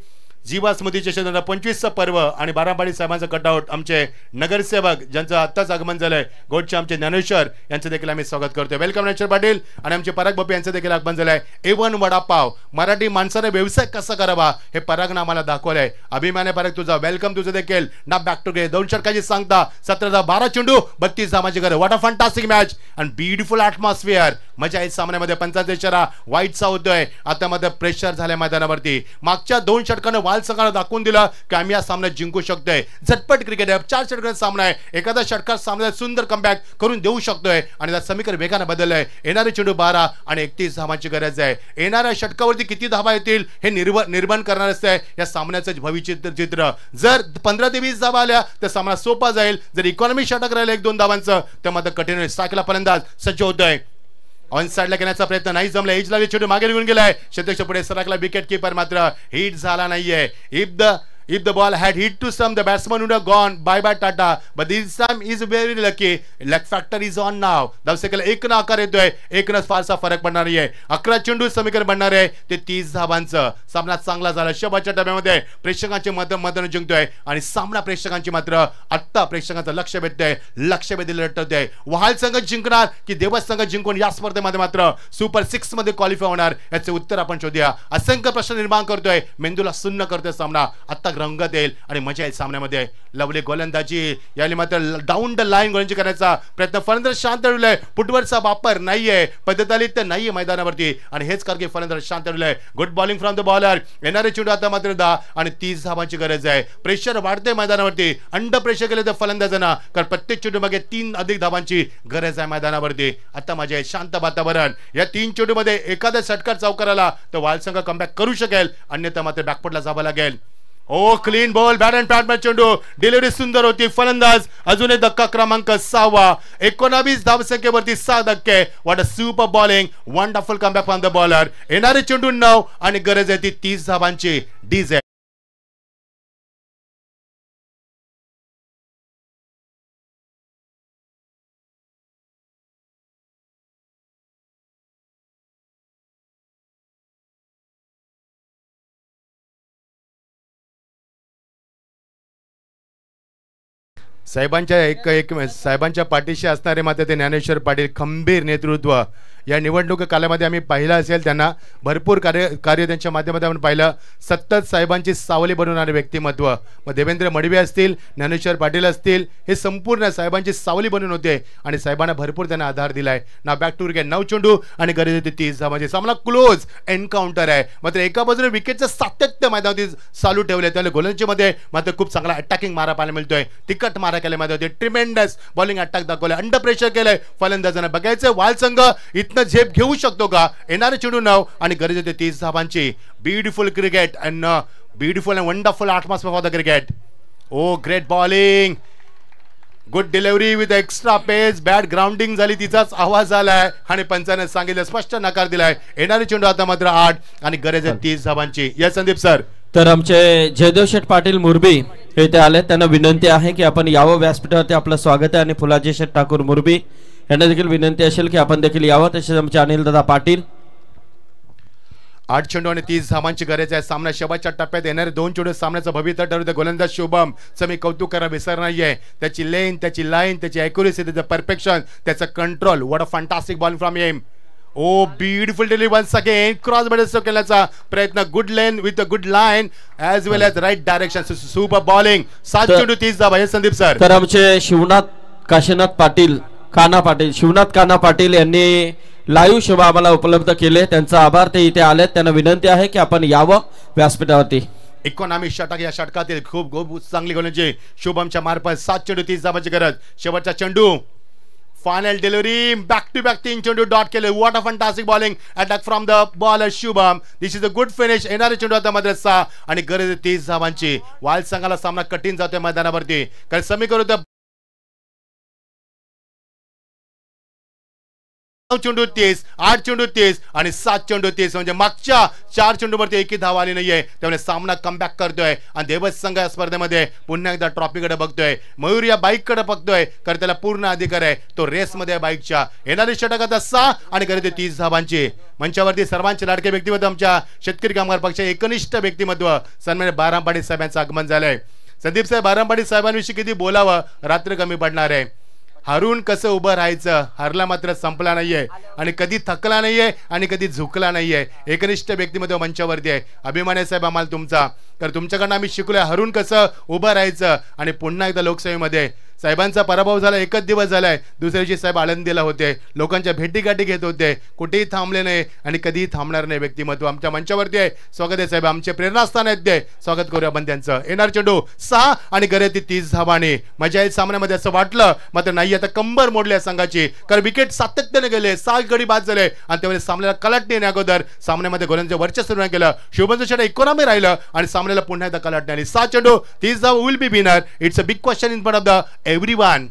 जीवा स्मृती चषक 2025 पर्व आणि बारामती साहेबांचं कटआउट. आमचे नगरसेवक ज्यांचं आत्ताच आगमन झालंय, गोडचे आमचे ज्ञानेश्वर यांचं देखील आम्ही स्वागत करतोय. वेलकम ज्ञानेश्वर पाटील. आणि आमचे पराग बापू यांचं देखील आगमन झालंय. A1 वडापाव, मराठी माणसाने व्यवसाय कसा करावा हे परागनं आम्हाला दाखवलंय. अभिमान आहे पराग तुझा. वेलकम तुझं देखील. ना बॅक टू डे 2 षटकाची सांगता, 17 12 चेंडू 32 धावांची गरज. What a fantastic match and beautiful atmosphere. मजा आहे सामन्यामध्ये. 55 इशारा वाईटचा होतोय. आता मध्ये प्रेशर झाल्या मैदानावरती. मागच्या 2 षटकानं वाल संघाला दाखवून दिलं की आम्ही या सामन्यात जिंकू शकतोय. झटपट क्रिकेट आहे, 4 षटकांचा सामना आहे. एखादा षटकार सामन्यात सुंदर कमबॅक करून देऊ शकतोय आणि त्या समीकरण वेगाने बदललंय. येणारे चेंडू 12 आणि 31 धावांची गरज आहे. येणाऱ्या षटकावरती किती धावा येतील हे निर्माण करणार असते या सामन्याचं भविष्य चित्र. जर 15 ते 20 धावा आल्या तर सामना सोपा जाईल. जर इकॉनॉमी षटक राहिलं 1-2 धावांचं तर मात्र कठीण होईल. सायकला फलंदाज सज्ज होतोय. ऑन साइडला घेण्याचा प्रयत्न नाही जमला. एज लागली, चेंडू मागे निघून गेलाय. शतकच्या पुढे सरकला विकेट कीपर, मात्र हिट झाला नाहीये. If the ball had hit to some, the batsman would have gone bye Tata. But this time is very lucky. Luck factor is on now. धावसंख्येला 1 आकार येतोय. 1 फारसा फरक पडणार नाहीये. 11 चेंडू समीकरण बनणार आहे ते 30 धावांचं. सामना चांगला झाला. शबाच्या टप्प्यामध्ये प्रेक्षकांचे मतानं जिंकतोय आणि सामना प्रेक्षकांची मात्र आत्ता प्रेक्षकांचं लक्ष वेधील लटतोय. वहाल संघ जिंकणार की देवस संघ जिंकून या स्पर्धेमध्ये मात्र सुपर 6 मध्ये क्वालिफाय होणार याचे उत्तर आपण शोधूया. असंख्य प्रश्न निर्माण करतोय, मेंदूला सुन्न करतोय सामना. आता रंगत येईल आणि मजा येईल सामन्यामध्ये. लवली गोलंदाजी यावेळी मात्र डाऊन द लाईन गोलंदाजी करण्याचा प्रयत्न. फलंदाज शांत ठेवलाय. फुटवर्कचा वापर नाहीये, पद्धतालित नाहीये मैदानावरती आणि हेच कारण फलंदाज शांत ठेवलाय. Good bowling from the bowler. येणारे चेंडू आता मात्र 10 आणि 30 धावांची गरज आहे. प्रेशर वाढते मैदानावरती. अंडर प्रेशर केले तर फलंदाजांना, कारण प्रत्येक चेंडू मागे 3 अधिक धावांची गरज आहे मैदानावरती. आता मजा आहे, शांत वातावरण. या 3 चेंडू मध्ये एखादा षटकार चौकार आला तर वाल संघ कमबॅक करू शकेल, अन्यथा मात्र बॅकफुटला जावं लागेल. ओ क्लीन बॉल, बॅट अँड पॅट चेंडू. डिलिव्हरी सुंदर होती. फलंदाज अजून एक धक्का क्रमांक 6वा. 19 धावसंख्येवरती 6 धक्के. What a super bowling, wonderful comeback from the bowler. येणारे चेंडू 9 आणि गरज आहे ती 30 धावांची. डीजे साहेबांच्या साहेबांच्या पाठीशी असणारे मात्र ते ज्ञानेश्वर पाटील. खंबीर नेतृत्व. या निवडणूक कालामध्ये आम्ही पाहिलं असेल, त्यांना भरपूर कार्य त्यांच्या माध्यमातून आपण पाहिलं. सतत साहेबांची सावली बनवणारे व्यक्तिमत्व, मग देवेंद्र मडवी असतील, ज्ञानेश्वर पाटील असतील, हे संपूर्ण साहेबांची सावली बनून होते आणि साहेबांना भरपूर त्यांना आधार दिलाय ना. बॅक टू विकेट 9 चेंडू आणि गरज होती 30 धावांची. सामना क्लोज एन्काउंटर आहे. मात्र एका बाजूने विकेटचं सातत्य मैदानावरती चालू ठेवले, त्यामुळे गोलंदाजीमध्ये मात्र खूप चांगला अटॅकिंग मारा पाहायला मिळतोय. तिकट मारा केल्या मैदानावरती ट्रिमेंडस बॉलिंग अटॅक दाखवलाय, अंडर प्रेशर केलंय फलंदाजांना. बघायचं वाल संघ इथनं झेप घेऊ शकतो का. येणारे चेंडू 9 आणि गरज होते 30 धावांची. Beautiful cricket and beautiful and wonderful atmosphere for the cricket. Oh great bowling, good delivery with extra pace. Bat grounding झाली, तिचाच आवाज आलाय आणि पंचाने सांगितलं, स्पष्ट नकार दिलाय. येणारे चेंडू आता मात्र 8 आणि गरज आहे 30 धावांची. या संदीप सर. तर आमचे जयदेव शेठ पाटील मुरबी येथे आले, त्यांना विनंती आहे की आपण यावं व्यासपीठावरती. आपलं स्वागत आहे. आणि फुलाजी शेठ ठाकूर मुरबी यांना देखील विनंती असेल की आपण देखील यावं. तसेच आमचे अनिल दादा पाटील. 8 चेंडू आणि 30 धावांची गरज आहे. सामना शेवटच्या टप्प्यात येणारे 2 चेंडू सामन्याचं भवितव्य ठरवते. गोलंदाज शुभम मी कौतुक करा विसर नाहीये. त्याची लेन, त्याची लाईन, त्याची ॲक्युरेसी, त्याचं परफेक्शन, त्याचं control. What a fantastic ball from him. Oh beautiful delivery once again. Cross bat केल्याचा प्रयत्न. Good length with a good line as well as right direction. Super bowling. 7 चेंडू 30 धावा. हे संदीप सर. तर आमचे शिवनाथ काशीनाथ पाटील, काना पाटील, शिवनाथ काना पाटील यांनी लाईव्ह सेवा आम्हाला उपलब्ध केले, त्यांचा आभार. ते इथे आलेत, त्यांना विनंती आहे की आपण यावं व्यासपीठावरती. इकॉनॉमी षटक या षटकातील खूप चांगली गोलंदाजी शुभमच्या मार्फत. 7 चेंडू 30 धावांची गरज. शेवटचा चेंडू, final delivery, back to back 3 चेंडू डॉट केले. What a fantastic bowling attack from the bowler Shubham. This is a good finish. येणारे चेंडू आता मात्र 6 आणि गरज 30 धावांची. वाल संघाला सामना कठीण जातोय मैदानावरती, कारण समीकरण 9 चेंडू 30, 8 चेंडू 30 आणि 7 चेंडू 30, म्हणजे मागच्या 4 चेंडूवरती एकही धाव आली नाहीये. त्यामुळे सामना कमबॅक करतोय आणि देवस संघ या स्पर्धेमध्ये पुन्हा एकदा ट्रॉफीकडे बघतोय. मयूर या बाईककडे बघतोय, कारण त्याला पूर्ण अधिकार आहे. तो रेसमध्ये बाईकच्या. येणारी षटक आता 6 आणि गरज 30 धावांची. मंचावरती सर्वांचे लाडके व्यक्तिमत्व, आमच्या शेतकरी कामगार पक्ष एकनिष्ठ व्यक्तिमत्व सन्मान्य बारामपाटी साहेबांचं आगमन झालंय. संदीप साहेब, बारामपाटी साहेबांविषयी किती बोलावं, रात्र कमी पडणार आहे. हारून कसं उभं राहायचं, हारला मात्र संपला नाहीये आणि कधी थकला नाहीये आणि कधी झुकला नाहीये. एकनिष्ठ व्यक्तिमत्व मंचावरती आहे. अभिमान आहे साहेब आम्हाला तुमचा, तर तुमच्याकडनं आम्ही शिकलोय हारून कसं उभं राहायचं. आणि पुन्हा एकदा लोकसभेमध्ये साहेबांचा पराभव झाला, एकच दिवस झालाय. दुसऱ्या दिवशी साहेब आळंदीला होते, लोकांच्या भेटीगाठी घेत होते, कुठेही थांबले नाही आणि कधीही थांबणार नाही. व्यक्तिमत्व आमच्या मंचावरती आहे. स्वागत आहे साहेब, आमचे प्रेरणास्थान आहेत ते. स्वागत करूया आपण त्यांचं. येणार चेंडू 6 आणि गरज 30 धावांनी. मजा येईल सामन्यामध्ये असं वाटलं, मात्र नाही. आता कंबर मोडल्या संघाची, कारण विकेट सातत्याने गेले, 6 गडी बाद झाले आणि त्यावेळेस सामन्याला कलाटणी अगोदर सामन्यामध्ये गोलंदाज वर्चस्व निर्माण केलं. शुभमचं षटक इकॉनॉमी राहिलं आणि सामन्याला पुन्हा एकदा कलाटणी आली. 7 चेंडू 30 धावा. Will be winner. It's a big question in front of the everyone.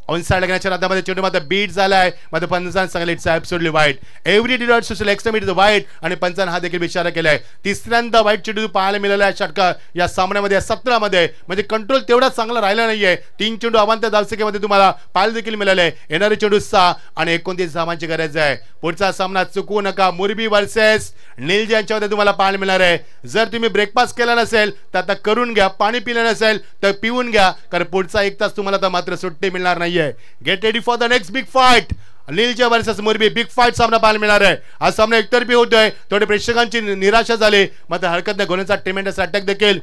On side लगण्याच्या नादामध्ये चेंडू मात्र बीट झालाय. मात्र पंचांनी सांगितलं इट्स ॲब्सोल्युटली वाईट. एव्हरी डिडॉट सोशल एक्सट्रीम इज वाईट आणि पंचांनी हा देखील इशारा केलाय. तिसऱ्यांदा वाईट चेंडू पाहायला मिळाला आहे षटका या सामन्यामध्ये, 17मध्ये. म्हणजे कंट्रोल तेवढा चांगला राहिला नाहीये. 3 चेंडू अवांतर धावसंख्येमध्ये तुम्हाला पाहायला देखील मिळाले. येणारे चेंडू 6 आणि 29 धावांची गरज आहे. पुढचा सामना चुकवू नका. मुरबी वर्सेस निलजे यांच्यामध्ये तुम्हाला पाहायला मिळणार आहे. जर तुम्ही ब्रेकफास्ट केला नसेल तर आता करून घ्या, पाणी पिलं नसेल तर पिऊन घ्या, कारण पुढचा 1 तास तुम्हाला तर मात्र सुट्टी मिळणार नाहीये. Get ready for the next big fight. Nilje versus Murbi big fight सामना पाहायला मिळणार आहे. हा सामना एकतर्फी होतोय. थोडे प्रेक्षकांची निराशा झाली, मात्र हरकत नाही. गोलंदाजा ट्रेमेंडस अटॅक देखील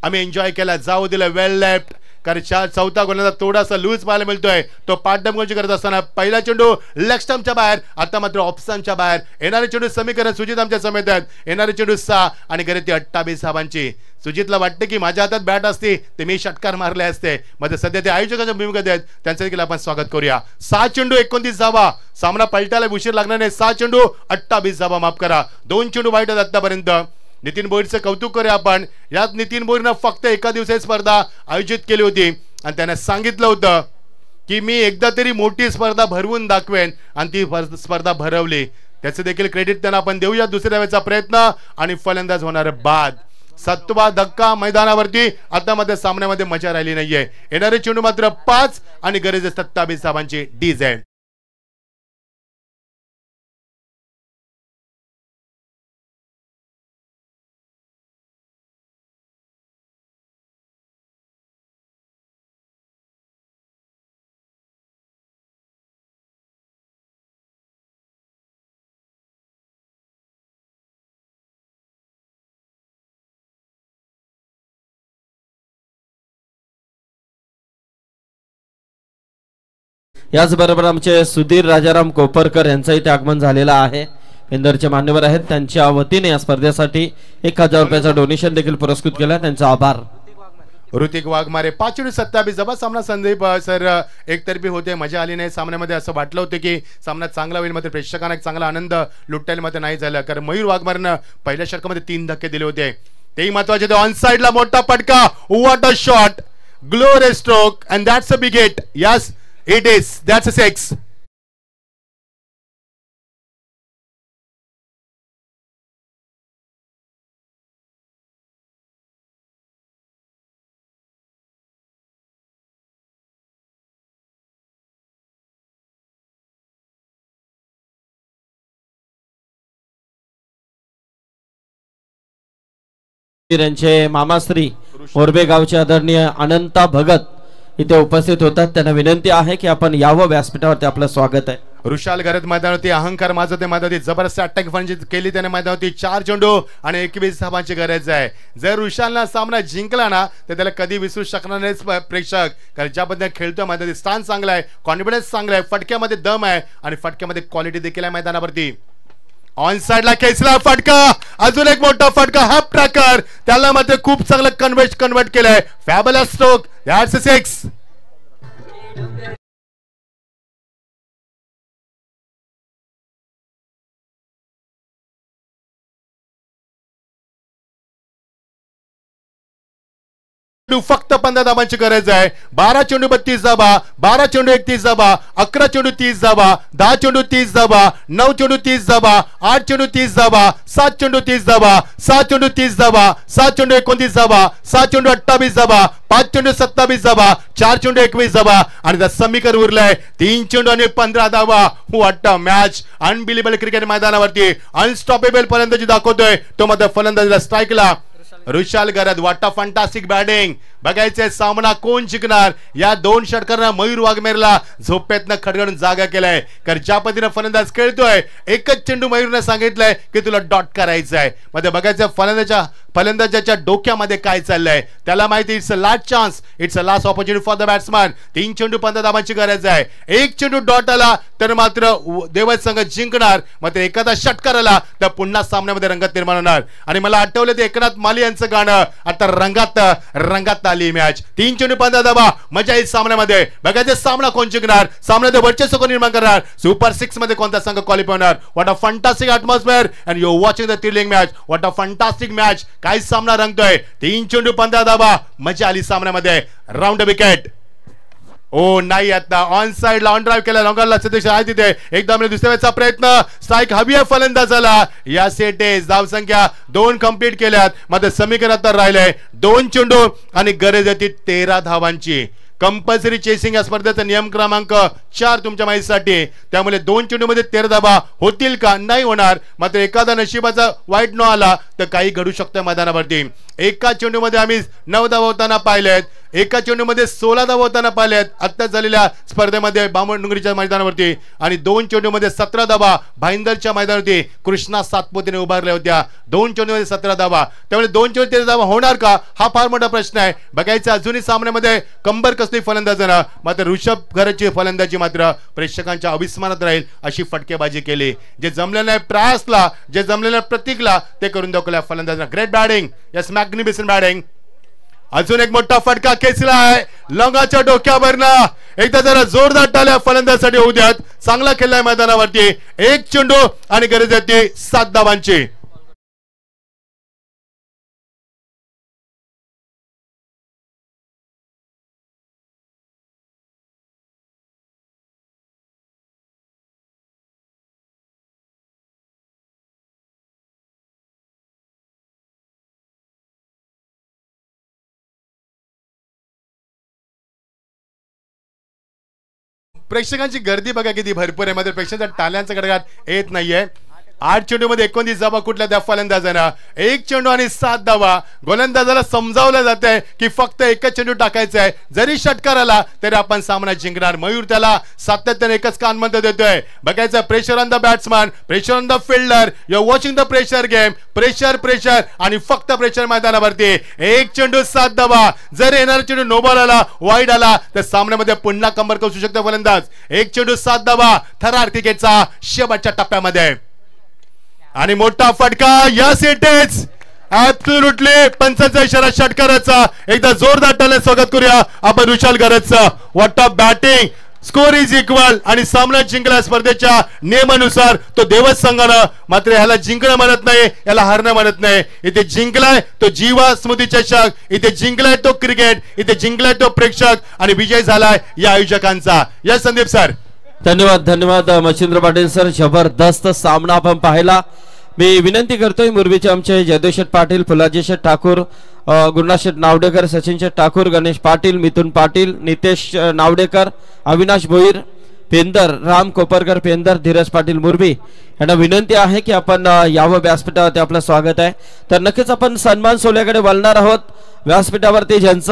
आम्ही एन्जॉय केला. जाऊ दिलं वेल लेफ्ट, कारण चौथा गोलंदाज थोडासा लूज पाहायला मिळतोय. तो पाठदमगोची करत असताना पहिला चेंडू लेग स्टंपच्या बाहेर, आता मात्र ऑप्शनच्या बाहेर. येणारे चेंडू समीकरण सुजित आमच्या समेत आहेत. येणारे चेंडू 6 आणि गरज 28 धावांची. सुजितला वाटते की माझ्या हातात बॅट असती ते मी षटकार मारले असते, मात्र सध्या ते आयोजकांच्या भूमिकेत आहेत. त्यांचं देखील आपण स्वागत करूया. 6 चेंडू 29 धावा. सामना पलटायला उशीर लागणार नाही. 6 चेंडू 28 धावा, माफ करा. 2 चेंडू वाईट आहेत आतापर्यंत. नितीन बोईरचं कौतुक करूया आपण. यात नितीन बोईरनं फक्त एका दिवसाची स्पर्धा आयोजित केली होती आणि त्याने सांगितलं होतं की मी एकदा तरी मोठी स्पर्धा भरवून दाखवेन, आणि ती स्पर्धा भरवली. त्याचं देखील क्रेडिट त्यांना आपण देऊया. दुसऱ्या वेळेचा प्रयत्न आणि फलंदाज होणार बाद. 7वा धक्का मैदानावरती. आता मध्ये सामन्यामध्ये मजा राहिली नाहीये. येणारे चेंडू मात्र 5 आणि गरज 27 धावांची. डीझेड. याचबरोबर आमचे सुधीर राजाराम कोपरकर यांचं इथे आगमन झालेलं आहे. इंदरचे मान्यवर आहेत, त्यांच्या वतीने या स्पर्धेसाठी 1000 रुपयाचा डोनेशन देखील पुरस्कृत केला. त्यांचा आभार. ऋतिक वाघमारे 5-27 जबा सामना. संदीप सर एकतर्फी होते, मजा आली नाही सामन्यामध्ये. असं वाटलं होतं की सामना चांगला होईल, मात्र प्रेक्षकांना एक चांगला आनंद लुटायला मध्ये नाही झाला, कारण मयूर वाघमारेनं पहिल्या षटकामध्ये 3 धक्के दिले होते, तेही महत्वाचे होते. ऑन साइडला मोठा फटका, what a shot, glorious stroke, and that's a big hit. Yes it is, that's a 6. यांचे मामाश्री मोरबे गावचे आदरणीय अनंता भगत इथे उपस्थित होतात. त्यांना विनंती आहे की आपण यावं व्यासपीठावरती. आपलं स्वागत आहे. रुशाल गरज मैदानावरती, अहंकार माझं ते मैदानावरती जबरदस्त अटॅक फंजी केली त्याने मैदानावरती. 4 चेंडू आणि 21 धावांची गरज आहे. जर रुशालला सामना जिंकला ना तर त्याला कधी विसरू शकणार नाही प्रेक्षक, कारण ज्या पद्धतीने खेळतोय मैदानावरती, स्थान चांगला आहे, कॉन्फिडन्स चांगला आहे, फटक्यामध्ये दम आहे आणि फटक्यामध्ये क्वालिटी देखील आहे मैदानावरती. ऑन साइडला खेचला फटका, अजून एक मोठा फटका, हाफ ट्रॅकर, त्याला मात्र खूप चांगलं कन्वर्ट केलंय. फॅबुलस स्ट्रोक, दॅट्स अ 6. फक्त 15 धावांची गरज आहे. 12 चेंडू 32 धावा, 12 चेंडू 31 धावा, 11 चेंडू 30 धावा, 10 चेंडू 30 धावा, 9 चेंडू 30 धावा, 8 चेंडू 30 धावा, 7 चेंडू 30 धावा, 6 चेंडू 30 धावा, 7 चेंडू 29 धावा, 7 चेंडू 28 धावा, 5 चेंडू 27 धावा, 4 चेंडू 21 धावा आणि त्या समीकर उरलाय 3 चेंडू आणि 15 धावा. What a match, unbelievable cricket मैदानावरती अनस्टॉपेबल फलंदाजी दाखवतोय तो. मात्र फलंदाजीला स्ट्राईकला रुशाल गरज. What a fantastic batting. बघायचंय सामना कोण जिंकणार. या 2 षटकांना मयूर वाघमेरला झोपेतनं खडगडून जागा केलाय, कारण ज्या पद्धतीने फलंदाज खेळतोय, एकच चेंडू मयूरने सांगितलंय की तुला डॉट करायचं आहे. मध्ये बघायचं फलंदाजाच्या डोक्यामध्ये काय चाललंय. त्याला माहिती it's a last chance, it's a last opportunity for the batsman. 3 चेंडू 15 धावांची गरज आहे. एक चेंडू डॉट आला तर मात्र देवच संघ जिंकणार, मात्र एखादा षटकार आला तर पुन्हा सामन्यामध्ये रंगत निर्माण होणार. आणि मला आठवलं ते एकनाथ माली यांचं गाणं, आता रंगात आली मॅच. 3 चेंडू 15 धावा, मजा येईल सामन्यामध्ये. बघायचं सामना कोण जिंकणार, सामन्यामध्ये वर्चस्व कोण निर्माण करणार, सुपर 6 मध्ये कोणता संघ क्वालिफाय होणार. What a fantastic atmosphere and you watching the thrilling match. What a fantastic match. काय सामना रंगतोय. 3 चेंडू 15 धावा, मजा आली सामन्यामध्ये. Round wicket. ओ नाही, आता ऑन साइडला ऑन ड्राईव्ह केला, लॉंगरला सतीश आहे तिथे. एकदम दुसऱ्या वेळेचा प्रयत्न, स्ट्राईक हवी आहे फलंदाजाला. या सेटेस धाव संख्या 2 कंप्लीट केल्यात, मात्र समीकरण तर राहिलंय 2 चेंडू आणि गरज होती 13 धावांची. कंपल्सरी चेसिंग या स्पर्धेचा नियम क्रमांक 4 तुमच्या माहितीसाठी. त्यामुळे 2 चेंडू मध्ये 13 धावा होतील का, नाही होणार. मात्र एखादा नशिबाचा वाईट न आला तर काही घडू शकतं मैदानावरती. एका चेंडू मध्ये आम्ही 9 धावा होताना पाहिलेत, एका चेंडू मध्ये 16 धावा होताना पाहिलेत आत्ताच झालेल्या स्पर्धेमध्ये बामणडुंगरीच्या मैदानावरती. आणि 2 चेंडू मध्ये 17 धावा भाईंदरच्या मैदानावरती कृष्णा सातपुतेने उभारल्या होत्या. 2 चेंडू मध्ये 17 धावा, त्यामुळे 2 चेंडू 13 धावा होणार का, हा फार मोठा प्रश्न आहे. बघायचं अजूनही सामन्यामध्ये कंबर कसली फलंदाजानं, मात्र ऋषभ घरची फलंदाजी मात्र प्रेक्षकांच्या अविस्मरणात राहील अशी फटकेबाजी केली. जे जमलेलं नाही प्रयासला, जे जमलेलं प्रतीकला, ते करून दाखवल्या फलंदाजांना. Great batting, yes magnificent batting. अजून एक मोठा फटका खेचला आहे लंगाच्या डोक्यावरनं. एकदा जरा जोरदार टाळ्या फलंदाजासाठी होऊ द्यात. चांगला खेळलाय मैदानावरती. 1 चेंडू आणि गरज होती 7 धावांची. प्रेक्षकांची गर्दी बघा किती भरपूर आहे, मात्र प्रेक्षकांच्या टाळ्यांचा गडगडाट येत नाहीये. 8 चेंडूमध्ये 29 धावा कुठल्या त्या फलंदाजांना 1 चेंडू आणि 7 धावा. गोलंदाजाला समजावलं जात आहे की फक्त एकच चेंडू टाकायचा आहे, जरी षटकार आला तरी आपण सामना जिंकणार. मयूर त्याला सातत्याने एकच कानमंत्र देतोय. बघायचं pressure on the batsman, pressure on the fielder. You are watching the pressure game. Pressure pressure आणि फक्त प्रेशर मैदानावरती. 1 चेंडू 7 धावा. जर येणारा चेंडू नो बॉल आला, वाईड आला तर सामन्यामध्ये पुन्हा कंबर कसू शकतो फलंदाज. 1 चेंडू 7 धावा थरार क्रिकेटचा शेवटच्या टप्प्यामध्ये. आणि मोठा फटका या सेटेच ऍब्सोल्युटली पंचाचा इशारा षटकाराचा. एकदा जोरदार टाळ्या स्वागत करूया आपण विशाल गरजचं. What a batting. Score is equal आणि सामना जिंकला स्पर्धेच्या नियमानुसार तो देवच संघानं. मात्र ह्याला जिंकणं म्हणत नाही, याला हारणं म्हणत नाही. इथे जिंकलाय तो जीवा स्मृती चषक, इथे जिंकलाय तो क्रिकेट, इथे जिंकलाय तो प्रेक्षक आणि विजय झालाय या आयोजकांचा. या संदीप सर. धन्यवाद धन्यवाद मच्छिंद्र पाटील सर. जबरदस्त सामना आपण पाहिला. मी विनंती करतोय मुरबीचे आमचे जयदेवशेठ पाटील, फुलाजी शेठ ठाकूर, गुरुनाथ शेठ नावडेकर, सचिन शेठ ठाकूर, गणेश पाटील, मिथुन पाटील, नितेश नावडेकर, अविनाश भोईर, पेंदर, राम कोपरकर पेंदर, धीरज पाटील मुरबी यांना विनंती आहे की आपण यावं व्यासपीठावरती. आपलं स्वागत आहे. तर नक्कीच आपण सन्मान सोहळ्याकडे वळणार आहोत. व्यासपीठावरती ज्यांचं